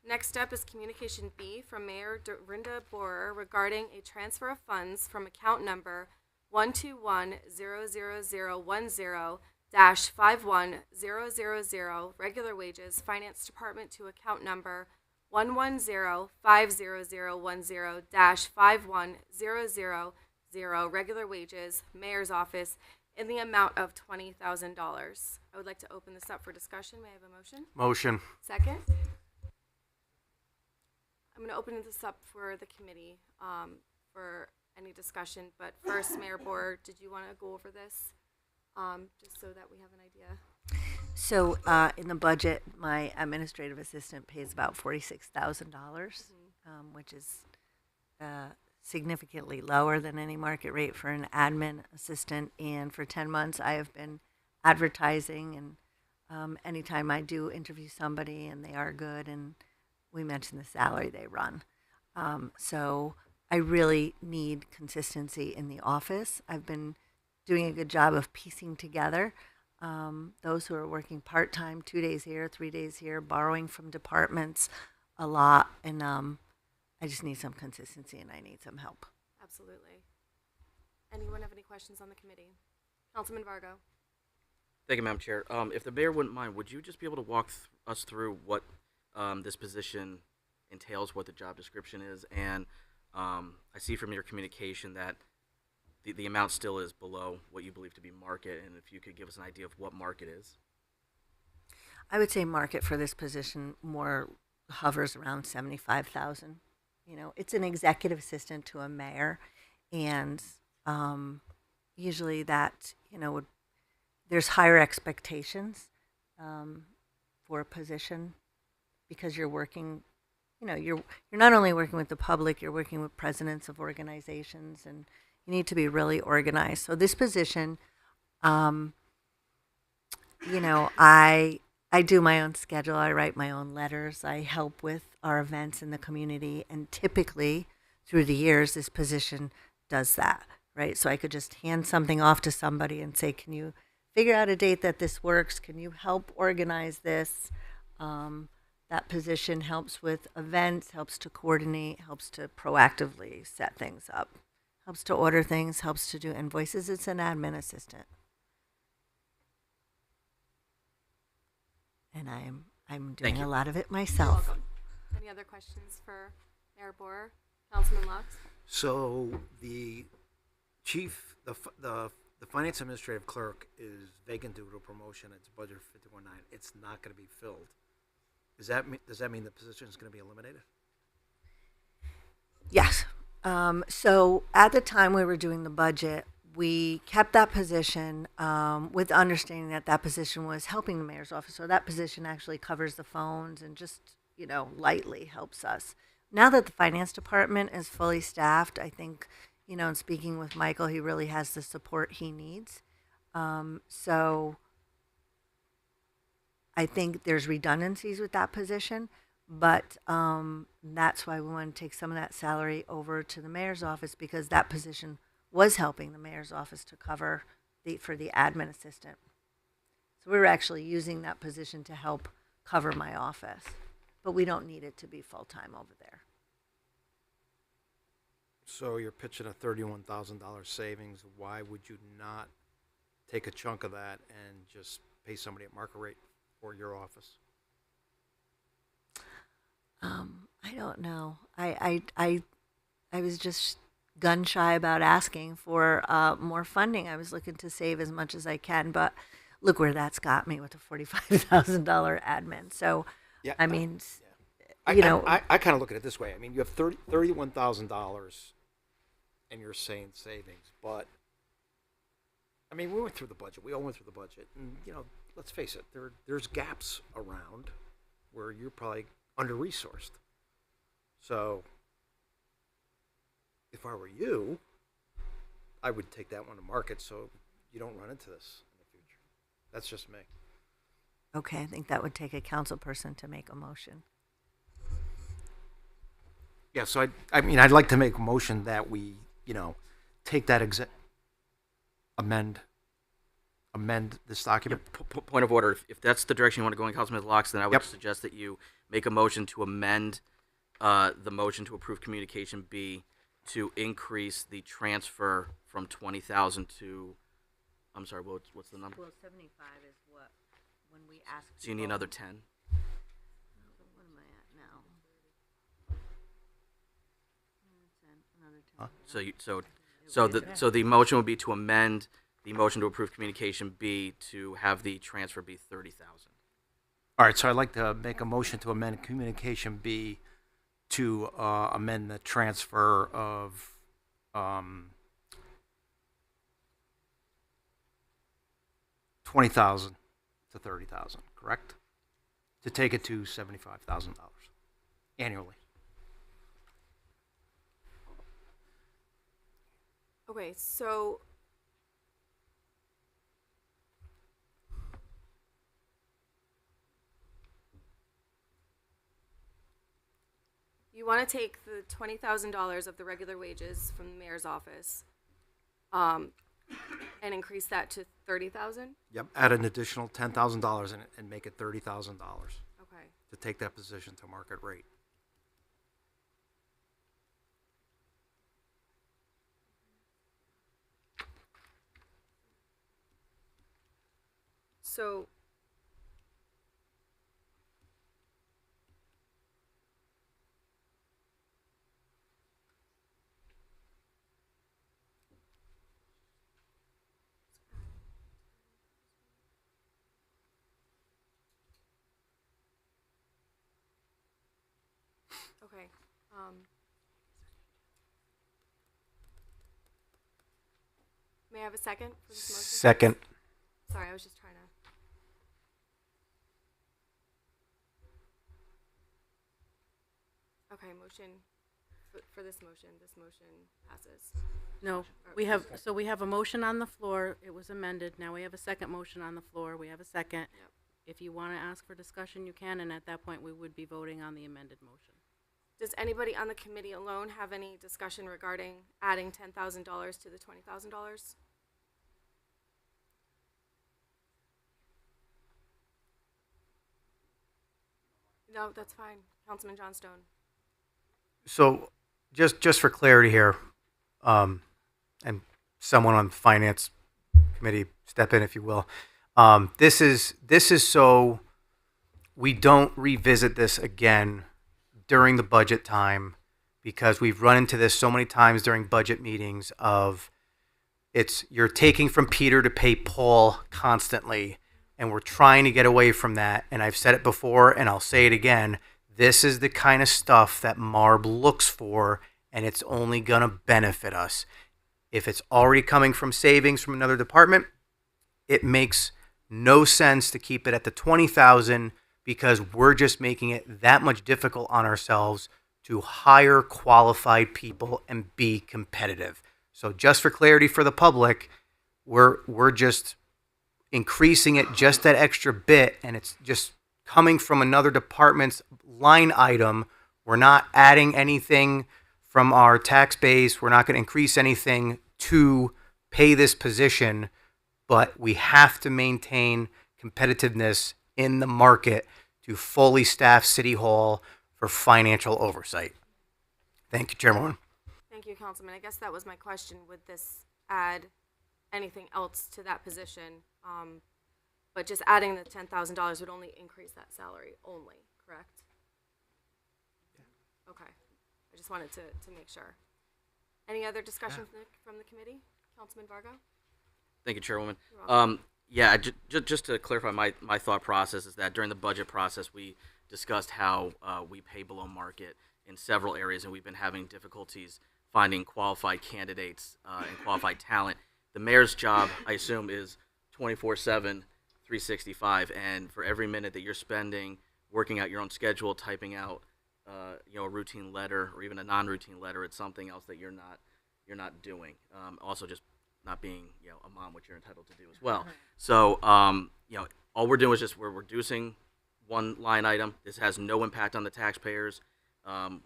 Next up is Communication B from Mayor Dorinda Borer regarding a transfer of funds from account number 121-00010 -51000 regular wages finance department to account number 110-50010 -51000 regular wages mayor's office in the amount of $20,000. I would like to open this up for discussion. May I have a motion? Motion. Second. I'm going to open this up for the committee for any discussion, but first, Mayor Borer, did you want to go over this? Just so that we have an idea. So in the budget, my administrative assistant pays about $46,000, which is significantly lower than any market rate for an admin assistant. And for 10 months, I have been advertising, and anytime I do interview somebody and they are good, and we mention the salary they run. So I really need consistency in the office. I've been doing a good job of piecing together those who are working part-time, 2 days here, 3 days here, borrowing from departments a lot. And I just need some consistency and I need some help. Absolutely. Anyone have any questions on the committee? Councilman Vargo. Thank you, Madam Chair. If the mayor wouldn't mind, would you just be able to walk us through what this position entails, what the job description is? And I see from your communication that the amount still is below what you believe to be market, and if you could give us an idea of what market is. I would say market for this position more hovers around 75,000. It's an executive assistant to a mayor, and usually that there's higher expectations for a position because you're working. You're not only working with the public, you're working with presidents of organizations, and you need to be really organized. So this position, I do my own schedule. I write my own letters. I help with our events in the community. And typically, through the years, this position does that, right? So I could just hand something off to somebody and say, can you figure out a date that this works? Can you help organize this? That position helps with events, helps to coordinate, helps to proactively set things up. Helps to order things, helps to do invoices. It's an admin assistant. And I'm doing a lot of it myself. You're welcome. Any other questions for Mayor Borer? Councilman Lux? So the chief, the finance administrative clerk is vacant due to a promotion. It's budget 51.9. It's not going to be filled. Does that mean the position is going to be eliminated? Yes. So at the time we were doing the budget, we kept that position with the understanding that that position was helping the mayor's office. So that position actually covers the phones and just, lightly helps us. Now that the finance department is fully staffed, I think, in speaking with Michael, he really has the support he needs. So I think there's redundancies with that position, but that's why we want to take some of that salary over to the mayor's office, because that position was helping the mayor's office to cover for the admin assistant. So we were actually using that position to help cover my office, but we don't need it to be full-time over there. So you're pitching a $31,000 savings. Why would you not take a chunk of that and just pay somebody at market rate for your office? I don't know. I was just gun shy about asking for more funding. I was looking to save as much as I can, but look where that's got me with a $45,000 admin. So, Yeah, I mean, I kind of look at it this way. I mean, you have $31,000 and you're saying savings, but I mean, we went through the budget. We all went through the budget, and let's face it, there's gaps around where you're probably under-resourced. So, if I were you, I would take that one to market so you don't run into this in the future. That's just me. okay, I think that would take a council person to make a motion. Yeah, so I mean, I'd like to make a motion that we, take that amend this document. Point of order. If that's the direction you want to go in, Councilman Locks, then I would Yep. suggest that you make a motion to amend the motion to approve communication B to increase the transfer from 20,000 to, I'm sorry, what's the number? Well, 75 is what, when we ask. So you need another 10. What am I at now? Another 10. So the motion would be to amend the motion to approve communication B to have the transfer be 30,000. All right, so I'd like to make a motion to amend communication B to amend the transfer of 20,000 to 30,000, correct? To take it to $75,000 annually. Okay, so you want to take the $20,000 of the regular wages from the mayor's office, and increase that to 30,000. Yep, add an additional $10,000 in it and make it $30,000 Okay. to take that position to market rate. So okay. May I have a second for this motion? Second. Sorry, I was just trying to. Okay, motion for this motion. This motion passes. No, we have a motion on the floor. It was amended. Now we have a second motion on the floor. We have a second. Yep. If you want to ask for discussion, you can, and at that point, we would be voting on the amended motion. Does anybody on the committee alone have any discussion regarding adding $10,000 to the $20,000? No, that's fine. Councilman Johnstone. So, just for clarity here, and someone on the finance committee step in if you will. This is so we don't revisit this again during the budget time, because we've run into this so many times during budget meetings of you're taking from Peter to pay Paul constantly, and we're trying to get away from that. And I've said it before and I'll say it again. This is the kind of stuff that MARB looks for, and it's only going to benefit us. If it's already coming from savings from another department, it makes no sense to keep it at the 20,000, because we're just making it that much difficult on ourselves to hire qualified people and be competitive. So just for clarity for the public, we're just increasing it just that extra bit and it's just coming from another department's line item, we're not adding anything from our tax base, we're not going to increase anything to pay this position, but we have to maintain competitiveness in the market to fully staff City Hall for financial oversight. Thank you, Chairwoman. Thank you, Councilman. I guess that was my question. Would this add anything else to that position? But just adding the $10,000 would only increase that salary only, correct? Yeah. Okay. I just wanted to make sure. Any other discussion from the committee? Councilman Vargo? Thank you, Chairwoman. You're welcome. Yeah, just to clarify my thought process is that during the budget process, we discussed how we pay below market in several areas, and we've been having difficulties finding qualified candidates and qualified talent. The mayor's job, I assume, is 24/7, 365, and for every minute that you're spending working out your own schedule, typing out a routine letter or even a non-routine letter, it's something else that you're not doing. Also, just not being a mom, which you're entitled to do as well. So all we're doing is just we're reducing one line item. This has no impact on the taxpayers.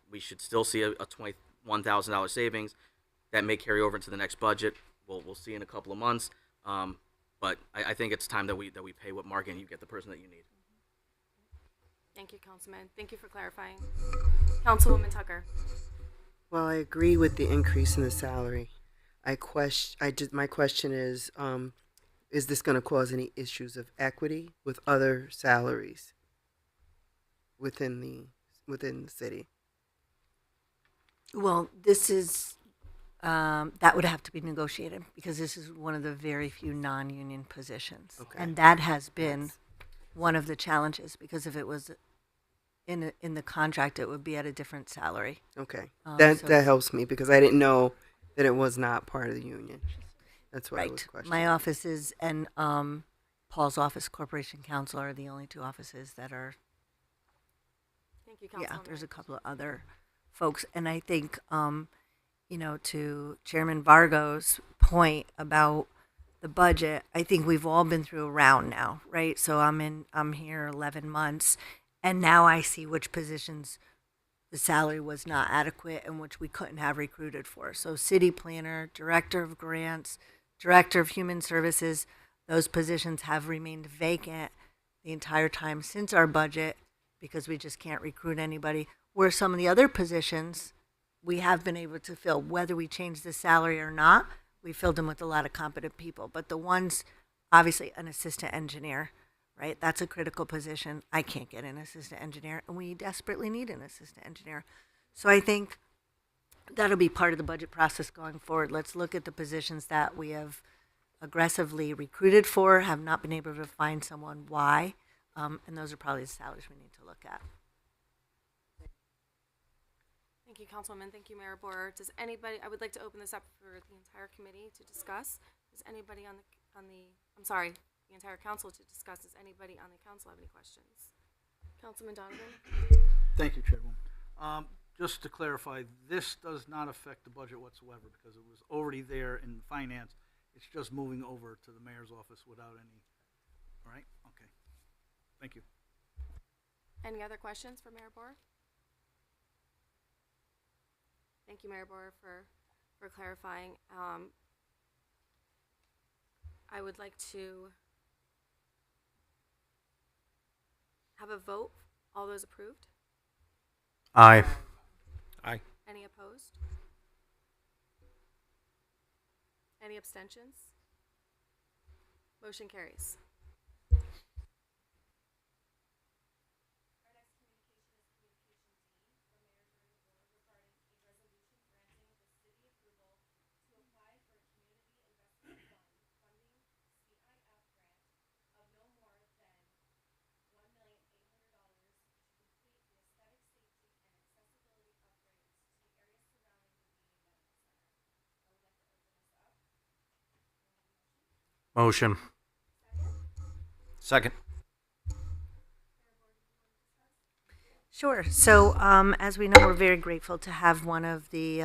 We should still see a $21,000 savings that may carry over into the next budget. We'll see in a couple of months. But I think it's time that we pay what market and you get the person that you need. Thank you, Councilman. Thank you for clarifying. Councilwoman Tucker. Well, I agree with the increase in the salary. My question is this going to cause any issues of equity with other salaries within the city? Well, this is, that would have to be negotiated because this is one of the very few non-union positions. Okay. And that has been one of the challenges because if it was in the contract, it would be at a different salary. Okay. So That helps me because I didn't know that it was not part of the union. That's what I was questioning. My offices and Paul's office, Corporation Counsel, are the only two offices that are. Thank you, Councilwoman. Yeah, there's a couple of other folks. And I think, to Chairman Vargo's point about the budget, I think we've all been through a round now, right? So I'm here 11 months, and now I see which positions the salary was not adequate and which we couldn't have recruited for. So city planner, director of grants, director of human services, those positions have remained vacant the entire time since our budget because we just can't recruit anybody. Where some of the other positions we have been able to fill, whether we change the salary or not, we filled them with a lot of competent people. But the ones, obviously an assistant engineer, right? That's a critical position. I can't get an assistant engineer, and we desperately need an assistant engineer. So I think that'll be part of the budget process going forward. Let's look at the positions that we have aggressively recruited for, have not been able to find someone, why, and those are probably the salaries we need to look at. Thank you, Councilwoman. Thank you, Mayor Borer. Does anybody? I would like to open this up for the entire committee to discuss. Does anybody the entire council to discuss? Does anybody on the council have any questions? Councilman Donovan. Thank you, Chairwoman. Just to clarify, this does not affect the budget whatsoever because it was already there in finance. It's just moving over to the mayor's office without any. All right. Okay. Thank you. Any other questions for Mayor Borer? Thank you, Mayor Borer, for clarifying. I would like to have a vote. All those approved? Aye. Aye. Any opposed? Any abstentions? Motion carries. Motion. Second. Sure. So, as we know, we're very grateful to have one of the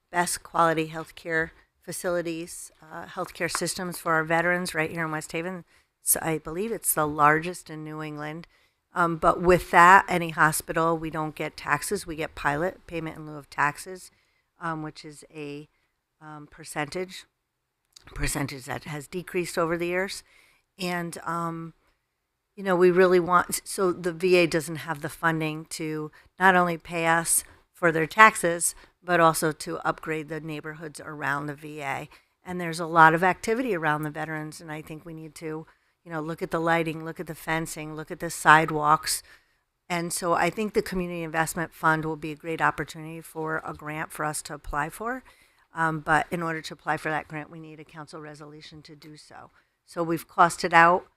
best quality healthcare facilities, healthcare systems for our veterans right here in West Haven. So I believe it's the largest in New England. But with that, any hospital, we don't get taxes. We get pilot payment in lieu of taxes, which is a percentage that has decreased over the years. And, we really want, so the VA doesn't have the funding to not only pay us for their taxes, but also to upgrade the neighborhoods around the VA. And there's a lot of activity around the veterans, and I think we need to, look at the lighting, look at the fencing, look at the sidewalks. And so I think the Community Investment Fund will be a great opportunity for a grant for us to apply for. But in order to apply for that grant, we need a council resolution to do so. So we've costed out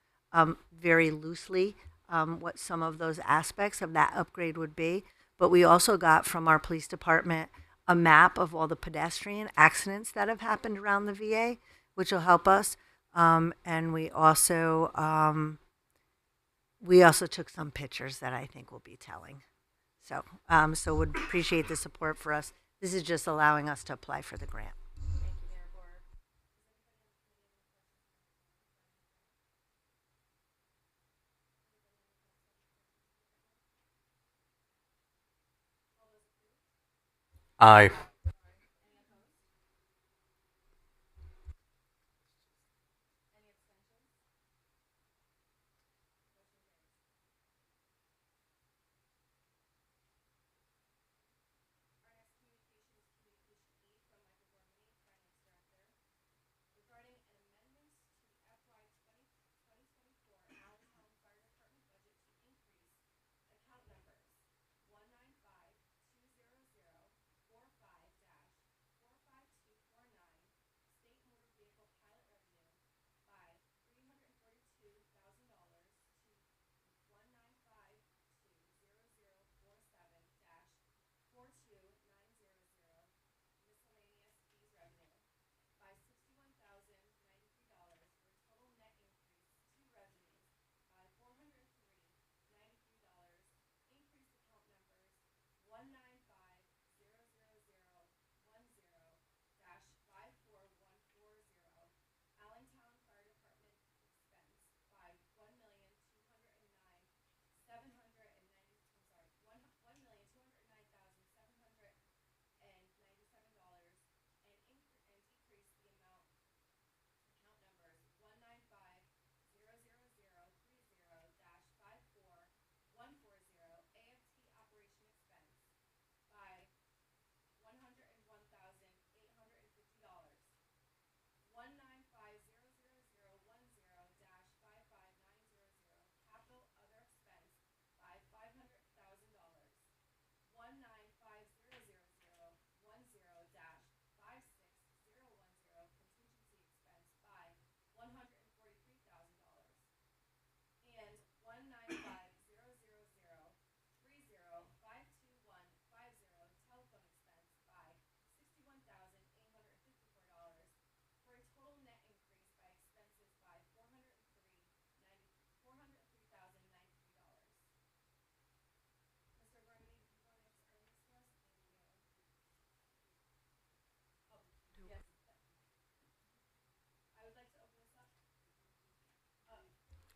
very loosely what some of those aspects of that upgrade would be. But we also got from our police department a map of all the pedestrian accidents that have happened around the VA, which will help us. And we also took some pictures that I think will be telling. So would appreciate the support for us. This is just allowing us to apply for the grant. Aye.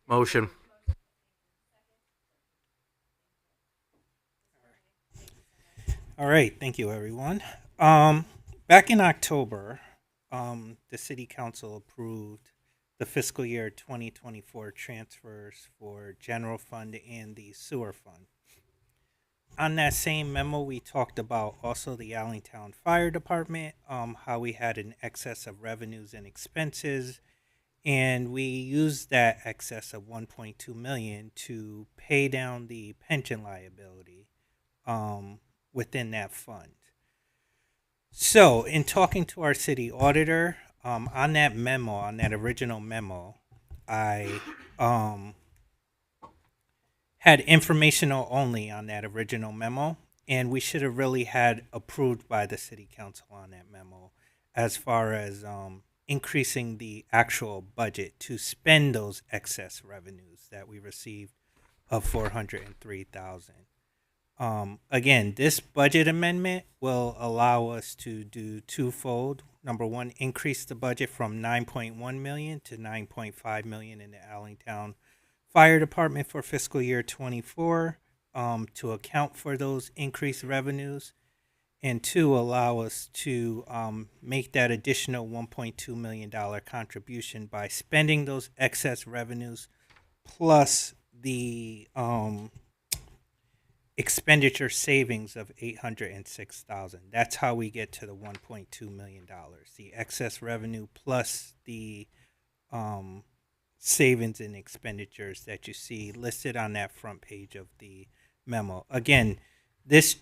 Motion. All right, thank you, everyone. Back in October, the City Council approved the fiscal year 2024 transfers for general fund and the sewer fund. On that same memo, we talked about also the Allentown Fire Department, how we had an excess of revenues and expenses, and we used that excess of 1.2 million to pay down the pension liability within that fund. So, in talking to our city auditor, on that memo, on that original memo, I had informational only on that original memo, and we should have really had approved by the city council on that memo as far as increasing the actual budget to spend those excess revenues that we received of $403,000. Again, this budget amendment will allow us to do twofold. number one, increase the budget from 9.1 million to 9.5 million in the Allentown Fire Department for fiscal year 24 to account for those increased revenues, and two, allow us to make that additional $1.2 million contribution by spending those excess revenues plus the expenditure savings of $806,000. That's how we get to the $1.2 million. The excess revenue plus the savings and expenditures that you see listed on that front page of the memo. Again, this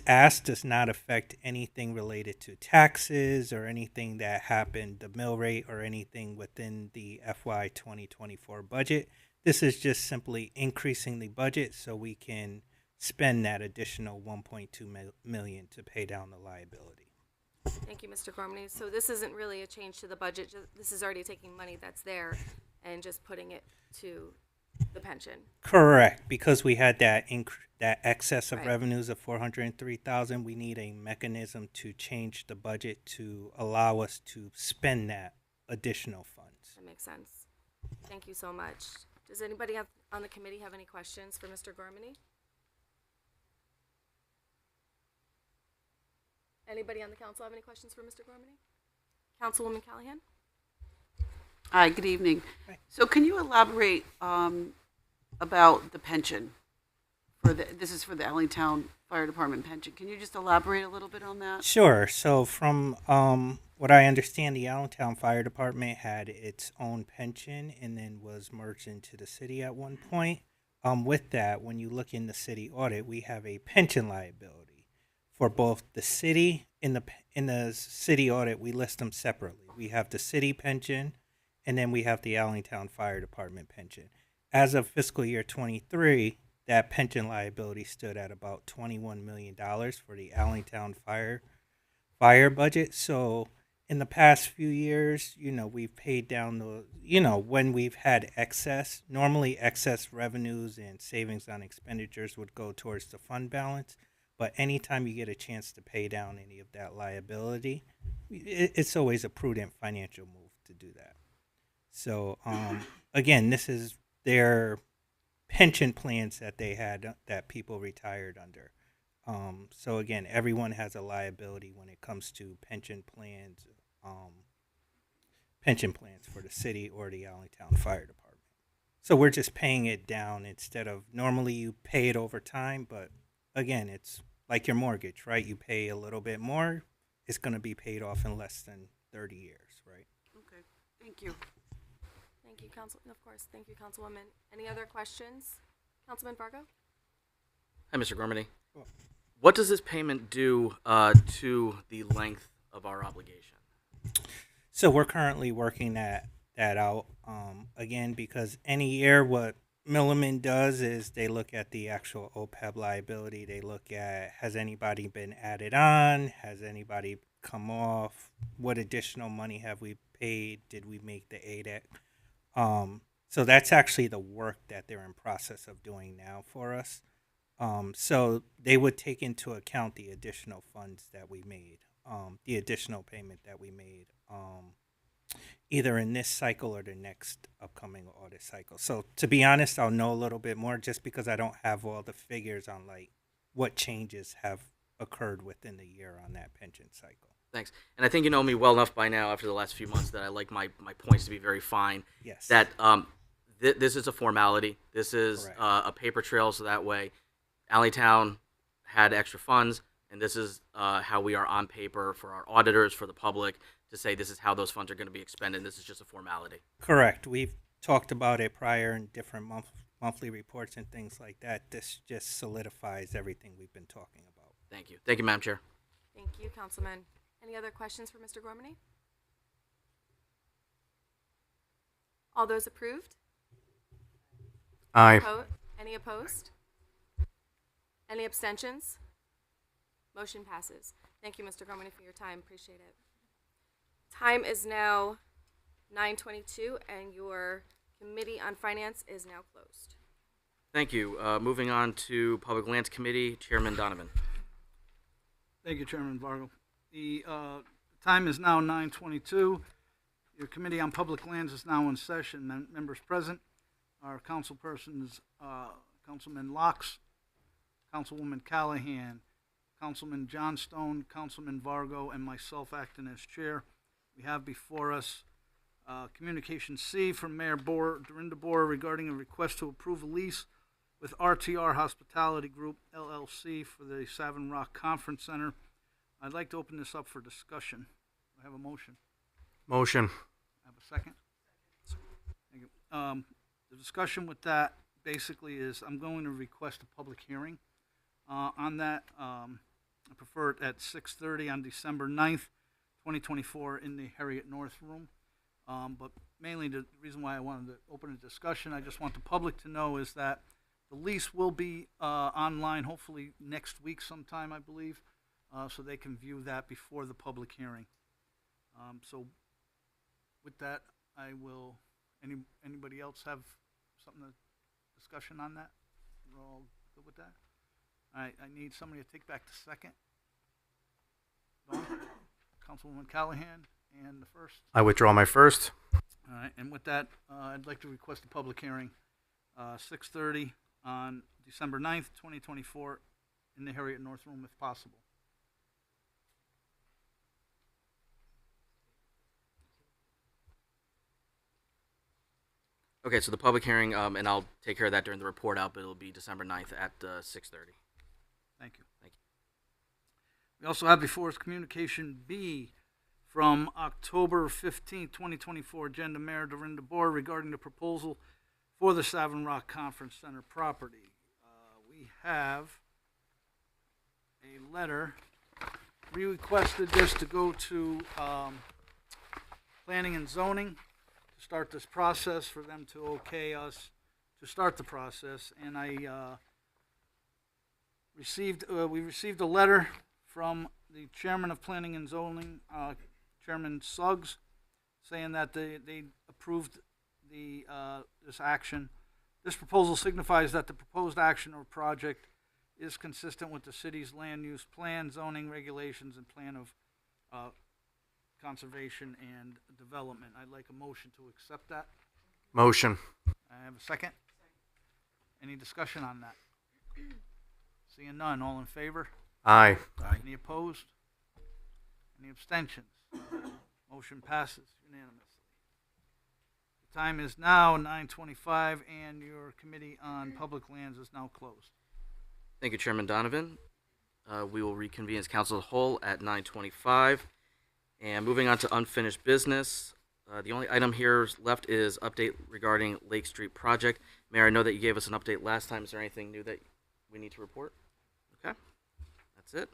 ask does not affect anything related to taxes or anything that happened, the mill rate or anything within the FY 2024 budget. This is just simply increasing the budget so we can spend that additional 1.2 million to pay down the liability. Thank you, Mr. Gormley. So this isn't really a change to the budget. This is already taking money that's there and just putting it to the pension. Correct, because we had that that excess of Right. revenues of 403,000. We need a mechanism to change the budget to allow us to spend that additional funds. That makes sense. Thank you so much. Does anybody on the committee have any questions for Mr. Gormley? Anybody on the council have any questions for Mr. Gormley? Councilwoman Callahan? Hi, good evening. So can you elaborate about the pension? This is for the Allentown Fire Department pension. Can you just elaborate a little bit on that? Sure. So from what I understand, the Allentown Fire Department had its own pension and then was merged into the city at one point. With that, when you look in the city audit, we have a pension liability for both the city. In the city audit, we list them separately. We have the city pension, and then we have the Allentown Fire Department pension. As of fiscal year 23, that pension liability stood at about $21 million for the Allentown fire budget. So in the past few years, we've paid down when we've had excess, normally excess revenues and savings on expenditures would go towards the fund balance. But anytime you get a chance to pay down any of that liability, it's always a prudent financial move to do that. So again, this is their pension plans that they had that people retired under. So again, everyone has a liability when it comes to pension plans for the city or the Allentown Fire Department. So we're just paying it down instead of normally you pay it over time, but again, it's like your mortgage, right? You pay a little bit more, it's going to be paid off in less than 30 years, right? Okay, thank you. Thank you, Of course, thank you, Councilwoman. Any other questions? Councilman Vargo? Hi, Mr. Gormley. What does this payment do to the length of our obligation? So we're currently working that out. Again, because any year what Milliman does is they look at the actual OPEB liability. They look at, has anybody been added on? Has anybody come off? What additional money have we paid? Did we make the ADEC? So that's actually the work that they're in process of doing now for us. So they would take into account the additional funds that we made, the additional payment that we made, either in this cycle or the next upcoming audit cycle. So to be honest, I'll know a little bit more just because I don't have all the figures on like what changes have occurred within the year on that pension cycle. Thanks. And I think you know me well enough by now after the last few months that I like my points to be very fine. Yes. That this is a formality. This is a paper trail, so that way Allentown had extra funds, and this is how we are on paper for our auditors, for the public, to say this is how those funds are going to be expended. This is just a formality. Correct. We've talked about it prior in different monthly reports and things like that. This just solidifies everything we've been talking about. Thank you. Thank you, Madam Chair. Thank you, Councilman. Any other questions for Mr. Gormley? All those approved? Aye. Any opposed? Any abstentions? Motion passes. Thank you, Mr. Gormley, for your time. Appreciate it. Time is now 9:22, and your Committee on Finance is now closed. Thank you. Moving on to Public Lands Committee, Chairman Donovan. Thank you, Chairman Vargo. The Time is now 9:22. Your Committee on Public Lands is now in session. Members present are councilpersons, Councilman Locks, Councilwoman Callahan, Councilman Johnstone, Councilman Vargo, and myself acting as chair. We have before us Communication C from Mayor Dorinda Boer regarding a request to approve a lease with RTR Hospitality Group, LLC, for the Savin Rock Conference Center. I'd like to open this up for discussion. I have a motion. Motion. I have a second. Thank you. The discussion with that basically is I'm going to request a public hearing on that. I prefer it at 6:30 on December 9th, 2024 in the Harriet North Room. But mainly the reason why I wanted to open a discussion, I just want the public to know, is that the lease will be online hopefully next week sometime, I believe, so they can view that before the public hearing. So with that, I will, anybody else have something to discussion on that? We're all good with that? All right, I need somebody to take back the second. Dawn? Councilwoman Callahan, and the first. I withdraw my first. All right, and with that, I'd like to request a public hearing, 6:30 on December 9th, 2024, in the Harriet North Room, if possible. Okay, so the public hearing, and I'll take care of that during the report out, but it'll be December 9th at 6:30. Thank you. Thank you. We also have before us Communication B from October 15th, 2024, Agenda Mayor Dorinda Boer regarding the proposal for the Savin Rock Conference Center property. We have a letter. We requested this to go to Planning and Zoning to start this process, for them to okay us to start the process. And I we received a letter from the chairman of Planning and Zoning, Chairman Suggs, saying that they approved the this action. This proposal signifies that the proposed action or project is consistent with the city's land use plan, zoning regulations, and plan of conservation and development. I'd like a motion to accept that. Motion. I have a second. Any discussion on that? Seeing none, all in favor? Aye. Any opposed? Any abstentions? Motion passes unanimously. The time is now 9:25, and your Committee on Public Lands is now closed. Thank you, Chairman Donovan. We will reconvene as council as a whole at 9:25. And moving on to unfinished business, the only item here left is update regarding Lake Street project. Mayor, I know that you gave us an update last time. Is there anything new that we need to report? Okay, that's it.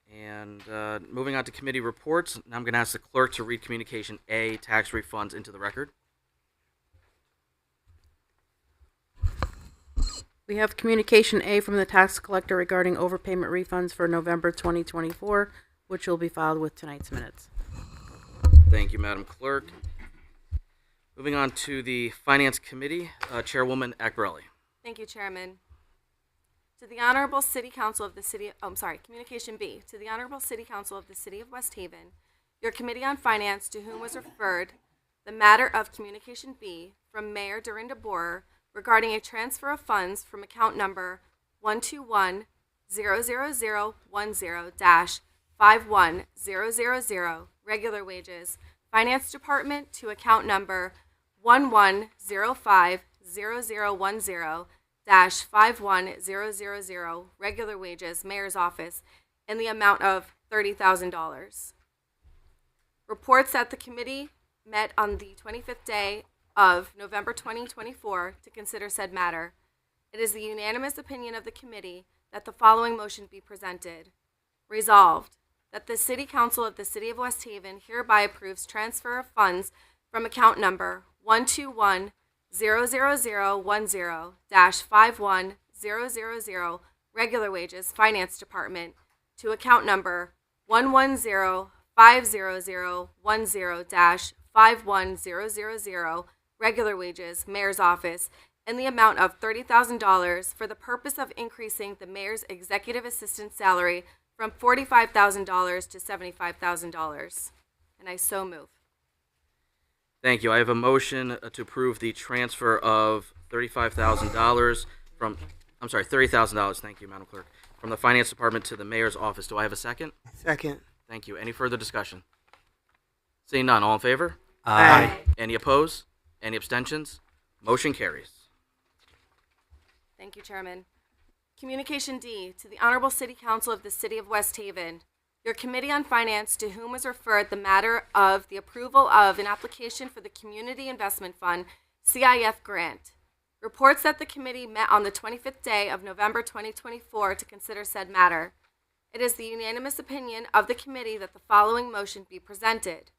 And moving on to committee reports, now I'm going to ask the clerk to read Communication A, tax refunds, into the record. We have Communication A from the tax collector regarding overpayment refunds for November 2024, which will be filed with tonight's minutes. Thank you, Madam Clerk. Moving on to the Finance Committee, Chairwoman Akbarelli. Thank you, Chairman. To the Honorable City Council of the City, Communication B. To the Honorable City Council of the City of West Haven, your Committee on Finance, to whom was referred the matter of Communication B from Mayor Dorinda Boer regarding a transfer of funds from account number 121-00010-51000, regular wages, Finance Department, to account number 11050010-51000, regular wages, Mayor's Office, in the amount of $30,000. Reports that the committee met on the 25th day of November 2024 to consider said matter. It is the unanimous opinion of the committee that the following motion be presented. Resolved, that the City Council of the City of West Haven hereby approves transfer of funds from account number 121-00010-51000, regular wages, Finance Department, to account number 110-50010-51000, regular wages, Mayor's Office, in the amount of $30,000 for the purpose of increasing the Mayor's Executive Assistant salary from $45,000 to $75,000. And I so move. Thank you. I have a motion to approve the transfer of $35,000 from, I'm sorry, $30,000, thank you, Madam Clerk, from the Finance Department to the Mayor's office. Do I have a second? Second. Thank you. Any further discussion? Seeing none, all in favor? Aye. Any opposed? Any abstentions? Motion carries. Thank you, Chairman. Communication D, to the Honorable City Council of the City of West Haven. Your Committee on Finance, to whom was referred the matter of the approval of an application for the Community Investment Fund, CIF grant, reports that the committee met on the 25th day of November 2024 to consider said matter. It is the unanimous opinion of the committee that the following motion be presented.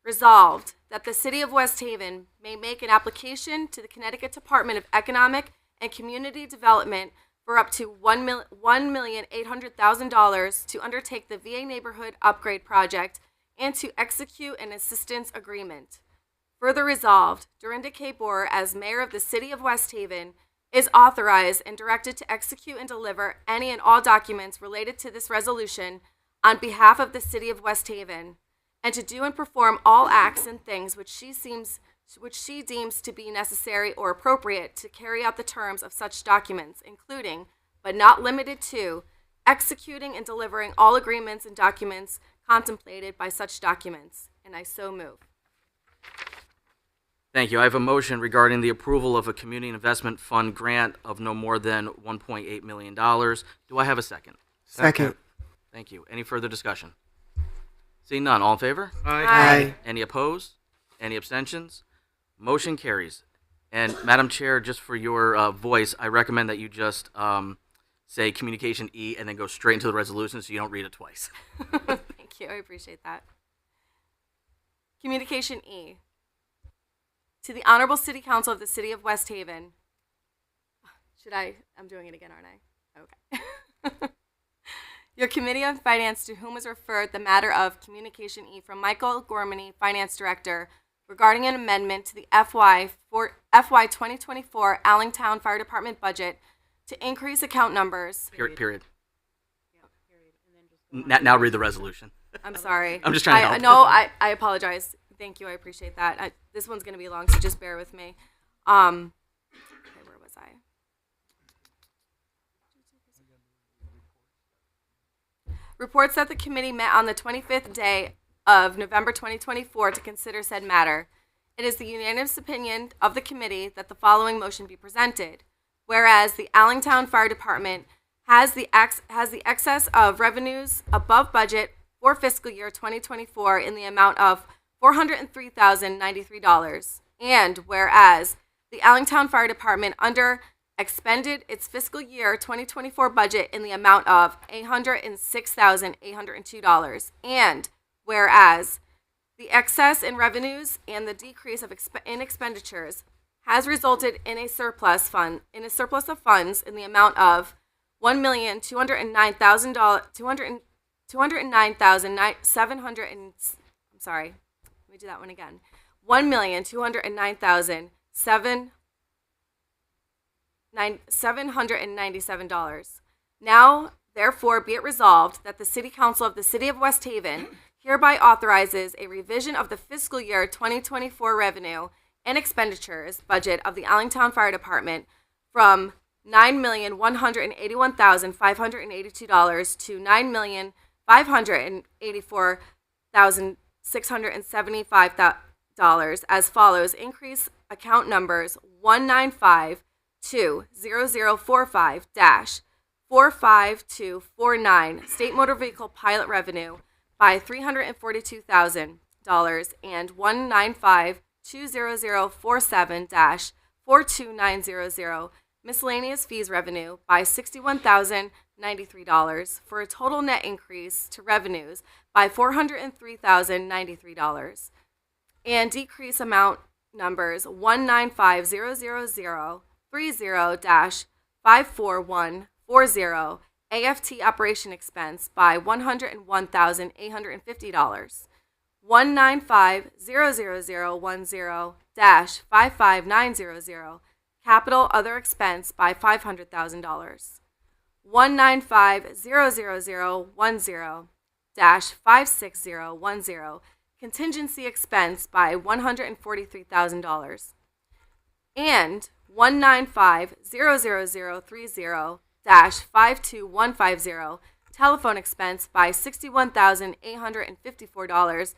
Resolved, that the City of West Haven may make an application to the Connecticut Department of Economic and Community Development for up to $1,800,000 to undertake the VA Neighborhood Upgrade Project and to execute an assistance agreement. Further resolved, Dorinda K. Boer, as Mayor of the City of West Haven, is authorized and directed to execute and deliver any and all documents related to this resolution on behalf of the City of West Haven, and to do and perform all acts and things which she deems to be necessary or appropriate to carry out the terms of such documents, including, but not limited to, executing and delivering all agreements and documents contemplated by such documents. And I so move. Thank you. I have a motion regarding the approval of a Community Investment Fund grant of no more than $1.8 million. Do I have a second? Second. Thank you. Any further discussion? Seeing none, all in favor? Aye. Any opposed? Any abstentions? Motion carries. And Madam Chair, just for your voice, I recommend that you just say Communication E and then go straight into the resolution so you don't read it twice. Thank you. I appreciate that. Communication E. To the Honorable City Council of the City of West Haven. I'm doing it again, aren't I? Okay. Your Committee on Finance, to whom is referred the matter of Communication E from Michael Gormany, Finance Director, regarding an amendment to the FY 2024 Allentown Fire Department budget to increase account numbers. Period. Now read the resolution. I'm sorry. I'm just trying to help. No, I apologize. Thank you. I appreciate that. This one's going to be long, so just bear with me. Okay, where was I? Reports that the committee met on the 25th day of November 2024 to consider said matter. It is the unanimous opinion of the committee that the following motion be presented. Whereas the Allentown Fire Department has the excess of revenues above budget for fiscal year 2024 in the amount of $403,093. And whereas the Allentown Fire Department expended its fiscal year 2024 budget in the amount of $806,802. And whereas the excess in revenues and the decrease in expenditures has resulted in a surplus of funds in the amount of $1,209,797. Now, therefore, be it resolved that the City Council of the City of West Haven hereby authorizes a revision of the fiscal year 2024 revenue and expenditures budget of the Allentown Fire Department from $9,181,582 to $9,584,675 as follows. Increase account numbers 195-2045-45249 State Motor Vehicle Pilot Revenue by $342,000 and 195-20047-42900 Miscellaneous Fees Revenue by $61,093 for a total net increase to revenues by $403,093 and decrease amount numbers 195-00030-54140 AFT operation expense by $101,850. 195-00010-55900 capital other expense by $500,000. 195-00010-56010 contingency expense by $143,000 and 195-00030-52150 telephone expense by $61,854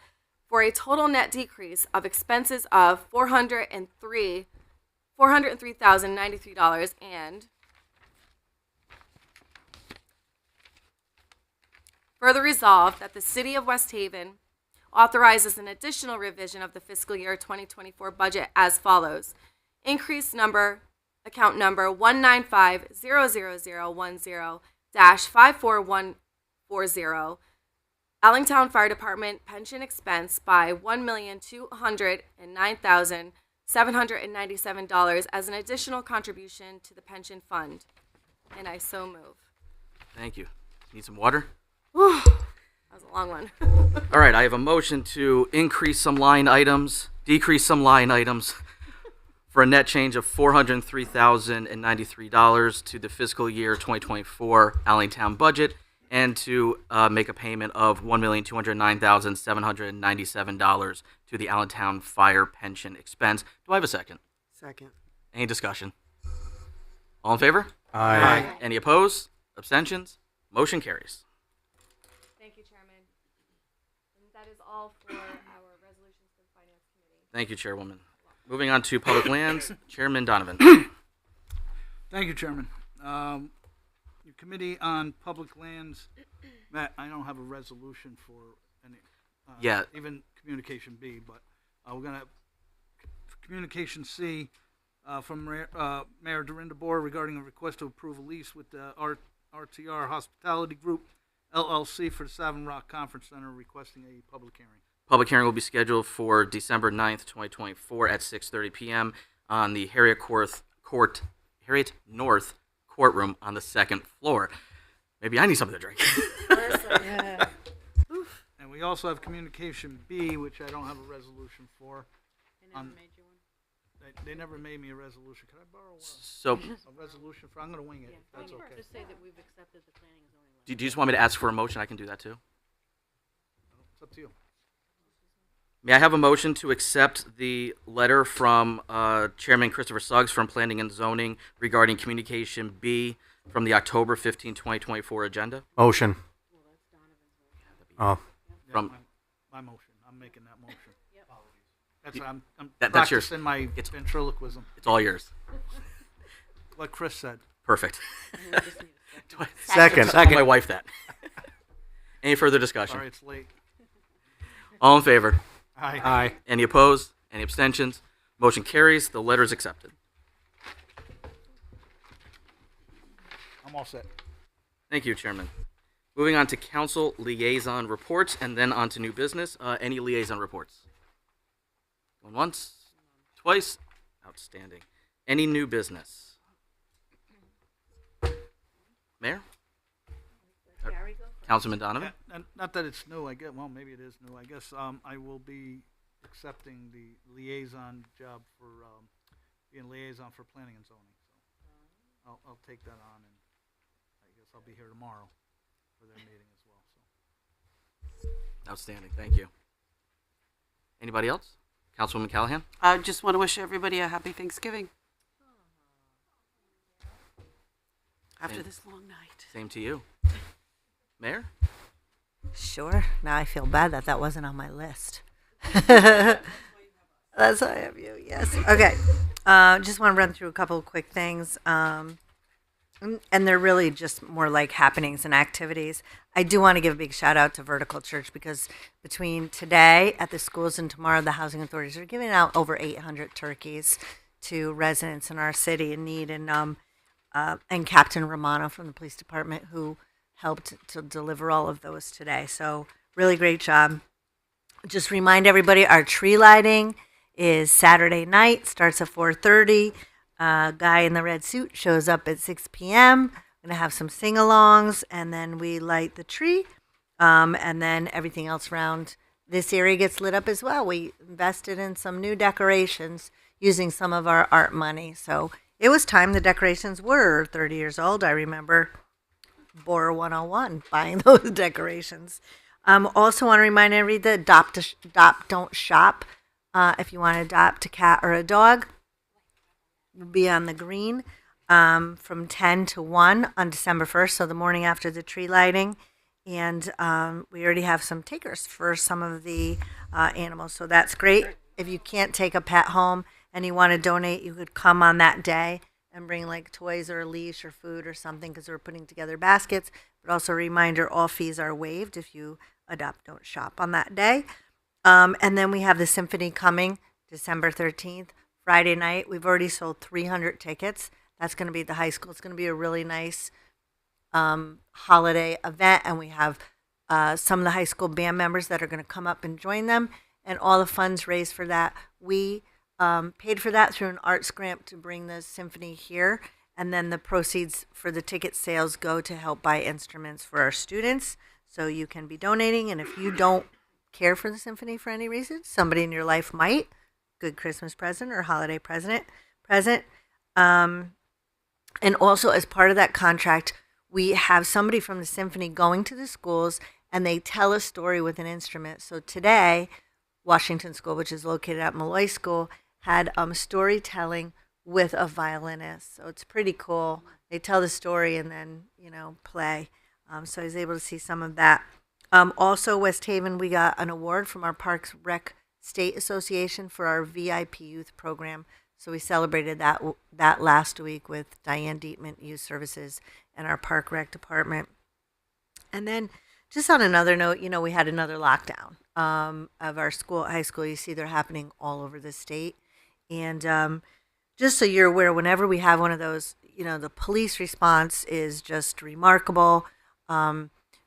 for a total net decrease of expenses of $403,093 and further resolved that the City of West Haven authorizes an additional revision of the fiscal year 2024 budget as follows. Increase account number 195-00010-54140, Allentown Fire Department pension expense by $1,209,797 as an additional contribution to the pension fund. And I so move. Thank you. Need some water? Whew, that was a long one. All right, I have a motion to increase some line items, decrease some line items for a net change of $403,093 to the fiscal year 2024 Allentown budget and to make a payment of $1,209,797 to the Allentown Fire pension expense. Do I have a second? Second. Any discussion? All in favor? Aye. Any opposed? Abstentions? Motion carries. Thank you, Chairman. And that is all for our resolutions for the Finance Committee. Thank you, Chairwoman. Moving on to Public Lands, Chairman Donovan. Thank you, Chairman. Your Committee on Public Lands, Matt, I don't have a resolution for any, even Communication B, but we're going to, Communication C from Mayor Dorinda Boer regarding a request to approve a lease with the RTR Hospitality Group, LLC for the Savin Rock Conference Center, requesting a public hearing. Public hearing will be scheduled for December 9th, 2024 at 6:30 p.m. on the Harriet North Courtroom on the second floor. Maybe I need something to drink. Yeah. And we also have Communication B, which I don't have a resolution for. They never made you one. They never made me a resolution. Can I borrow So, a resolution for? I'm going to wing it. If that's okay. Just say that we've accepted the planning and zoning. do you just want me to ask for a motion? I can do that too. It's up to you. May I have a motion to accept the letter from Chairman Christopher Suggs from Planning and Zoning regarding Communication B from the October 15, 2024 agenda? Motion. Oh. From My motion. I'm making that motion. That's You- I'm that's yours. practicing my It's- ventriloquism. It's all yours. Like Chris said. Perfect. Second. Tell my wife that. Any further discussion? Sorry, it's late. All in favor? Aye. Any opposed? Any abstentions? Motion carries. The letter is accepted. I'm all set. Thank you, Chairman. Moving on to council liaison reports and then on to new business. Any liaison reports? Going once? Twice? Outstanding. Any new business? Mayor? Councilman Donovan? And not that it's new, I guess. Well, maybe it is new. I guess I will be accepting the liaison job for being liaison for planning and zoning. So I'll take that on, and I guess I'll be here tomorrow for their meeting as well. So Outstanding. Thank you. Anybody else? Councilwoman Callahan? I just want to wish everybody a happy Thanksgiving. After And- this long night. Same to you. Mayor? Sure. Now I feel bad that wasn't on my list. That's why I have you. Yes. Okay. Just want to run through a couple of quick things. And they're really just more like happenings and activities. I do want to give a big shout out to Vertical Church because between today at the schools and tomorrow, the housing authorities are giving out over 800 turkeys to residents in our city in need. And Captain Romano from the police department who helped to deliver all of those today. So really great job. Just remind everybody our tree lighting is Saturday night, starts at 4:30. Guy in the red suit shows up at 6 p.m. We're going to have some sing-alongs, and then we light the tree, and then everything else around this area gets lit up as well. We invested in some new decorations using some of our art money. So it was time. The decorations were 30 years old, I remember. Bora 101, buying those decorations. Also want to remind everybody to adopt, don't shop. If you want to adopt a cat or a dog, we'll be on the green from 10 to 1 on December 1st, so the morning after the tree lighting. And we already have some takers for some of the animals, so that's great. If you can't take a pet home and you want to donate, you could come on that day and bring like toys or a leash or food or something, because we're putting together baskets. But also a reminder, all fees are waived if you adopt, don't shop on that day. And then we have the symphony coming December 13th, Friday night. We've already sold 300 tickets. That's going to be at the high school. It's going to be a really nice holiday event, and we have some of the high school band members that are going to come up and join them, and all the funds raised for that. We paid for that through an arts grant to bring the symphony here, and then the proceeds for the ticket sales go to help buy instruments for our students. So you can be donating, and if you don't care for the symphony for any reason, somebody in your life might. Good Christmas present or holiday present. And also, as part of that contract, we have somebody from the symphony going to the schools, and they tell a story with an instrument. So today, Washington School, which is located at Malloy School, had storytelling with a violinist. So it's pretty cool. They tell the story and then, play. So I was able to see some of that. Also, West Haven, we got an award from our Parks Rec State Association for our VIP youth program. So we celebrated that last week with Diane Dietman, Youth Services, and our Park Rec Department. And then, just on another note, we had another lockdown of our high school. You see they're happening all over the state. And just so you're aware, whenever we have one of those, the police response is just remarkable.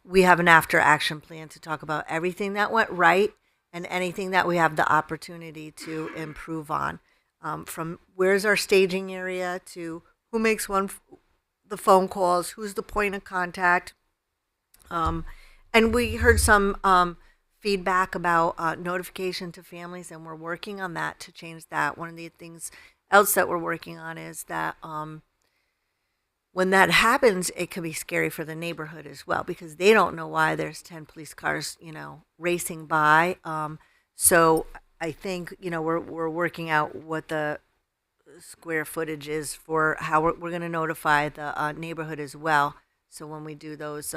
We have an after-action plan to talk about everything that went right and anything that we have the opportunity to improve on. From where's our staging area to who makes the phone calls, who's the point of contact. And we heard some feedback about notification to families, and we're working on that to change that. One of the things else that we're working on is that when that happens, it can be scary for the neighborhood as well, because they don't know why there's 10 police cars, racing by. So I think, we're working out what the square footage is for how we're going to notify the neighborhood as well. So when we do those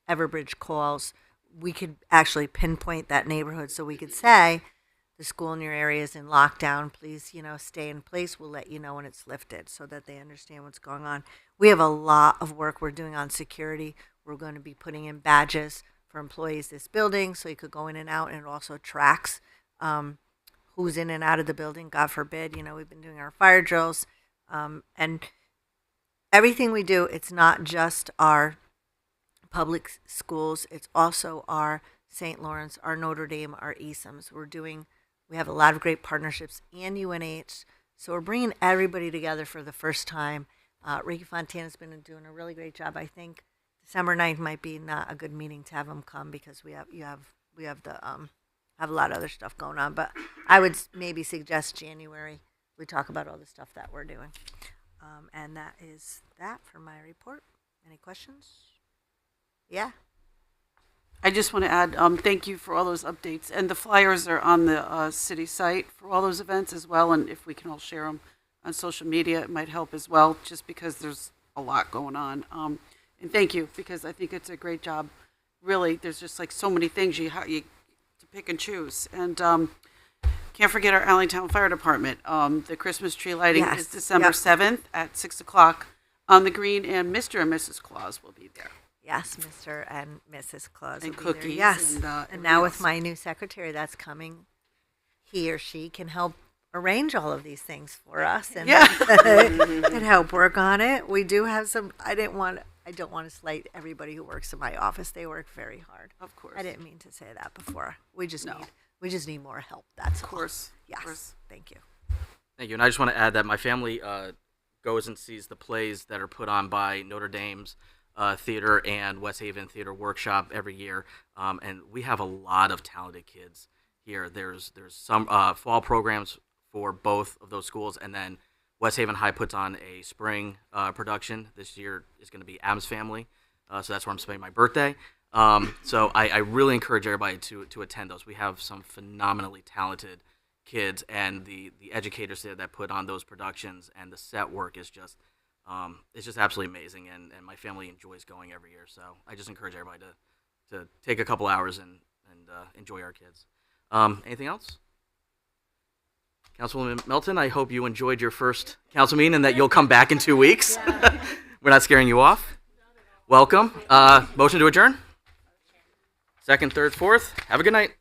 Everbridge calls, we could actually pinpoint that neighborhood. So we could say, the school in your area is in lockdown. Please, stay in place. We'll let you know when it's lifted so that they understand what's going on. We have a lot of work we're doing on security. We're going to be putting in badges for employees this building so you could go in and out, and it also tracks who's in and out of the building. God forbid, we've been doing our fire drills. And everything we do, it's not just our public schools. It's also our St. Lawrence, our Notre Dame, our ESAMs. We have a lot of great partnerships, and UNH. So we're bringing everybody together for the first time. Ricky Fontana's been doing a really great job. I think December 9th might be not a good meeting to have them come, because we have a lot of other stuff going on. But I would maybe suggest January we talk about all the stuff that we're doing. And that is that for my report. Any questions? Yeah. I just want to add, thank you for all those updates. And the flyers are on the city site for all those events as well. And if we can all share them on social media, it might help as well, just because there's a lot going on. And thank you, because I think it's a great job. Really, there's just like so many things you to pick and choose. And can't forget our Allentown Fire Department. The Christmas tree lighting is December 7th at 6 o'clock on the green, and Mr. and Mrs. Claus will be there. Yes, Mr. and Mrs. Claus. And will be cookies. There. Yes. And now with my new secretary that's coming, he or she can help arrange all of these things for us and, and help work on it. We do have some. I don't want to slight everybody who works in my office. They work very hard. Of course. I didn't mean to say that before. We just need more help. That's of course. All. Yes. Of course. Thank you. Thank you. And I just want to add that my family goes and sees the plays that are put on by Notre Dame's Theater and West Haven Theater Workshop every year, and we have a lot of talented kids here. There's some fall programs for both of those schools, and then West Haven High puts on a spring production. This year is going to be Adam's Family, so that's where I'm spending my birthday. So I really encourage everybody to attend those. We have some phenomenally talented kids, and the educators there that put on those productions, and the set work is just it's just absolutely amazing, and my family enjoys going every year. So I just encourage everybody to take a couple hours and enjoy our kids. Anything else? Councilwoman Melton, I hope you enjoyed your first council meeting and that you'll come back in 2 weeks. We're not scaring you off. Welcome. Motion to adjourn? Second, third, fourth. Have a good night.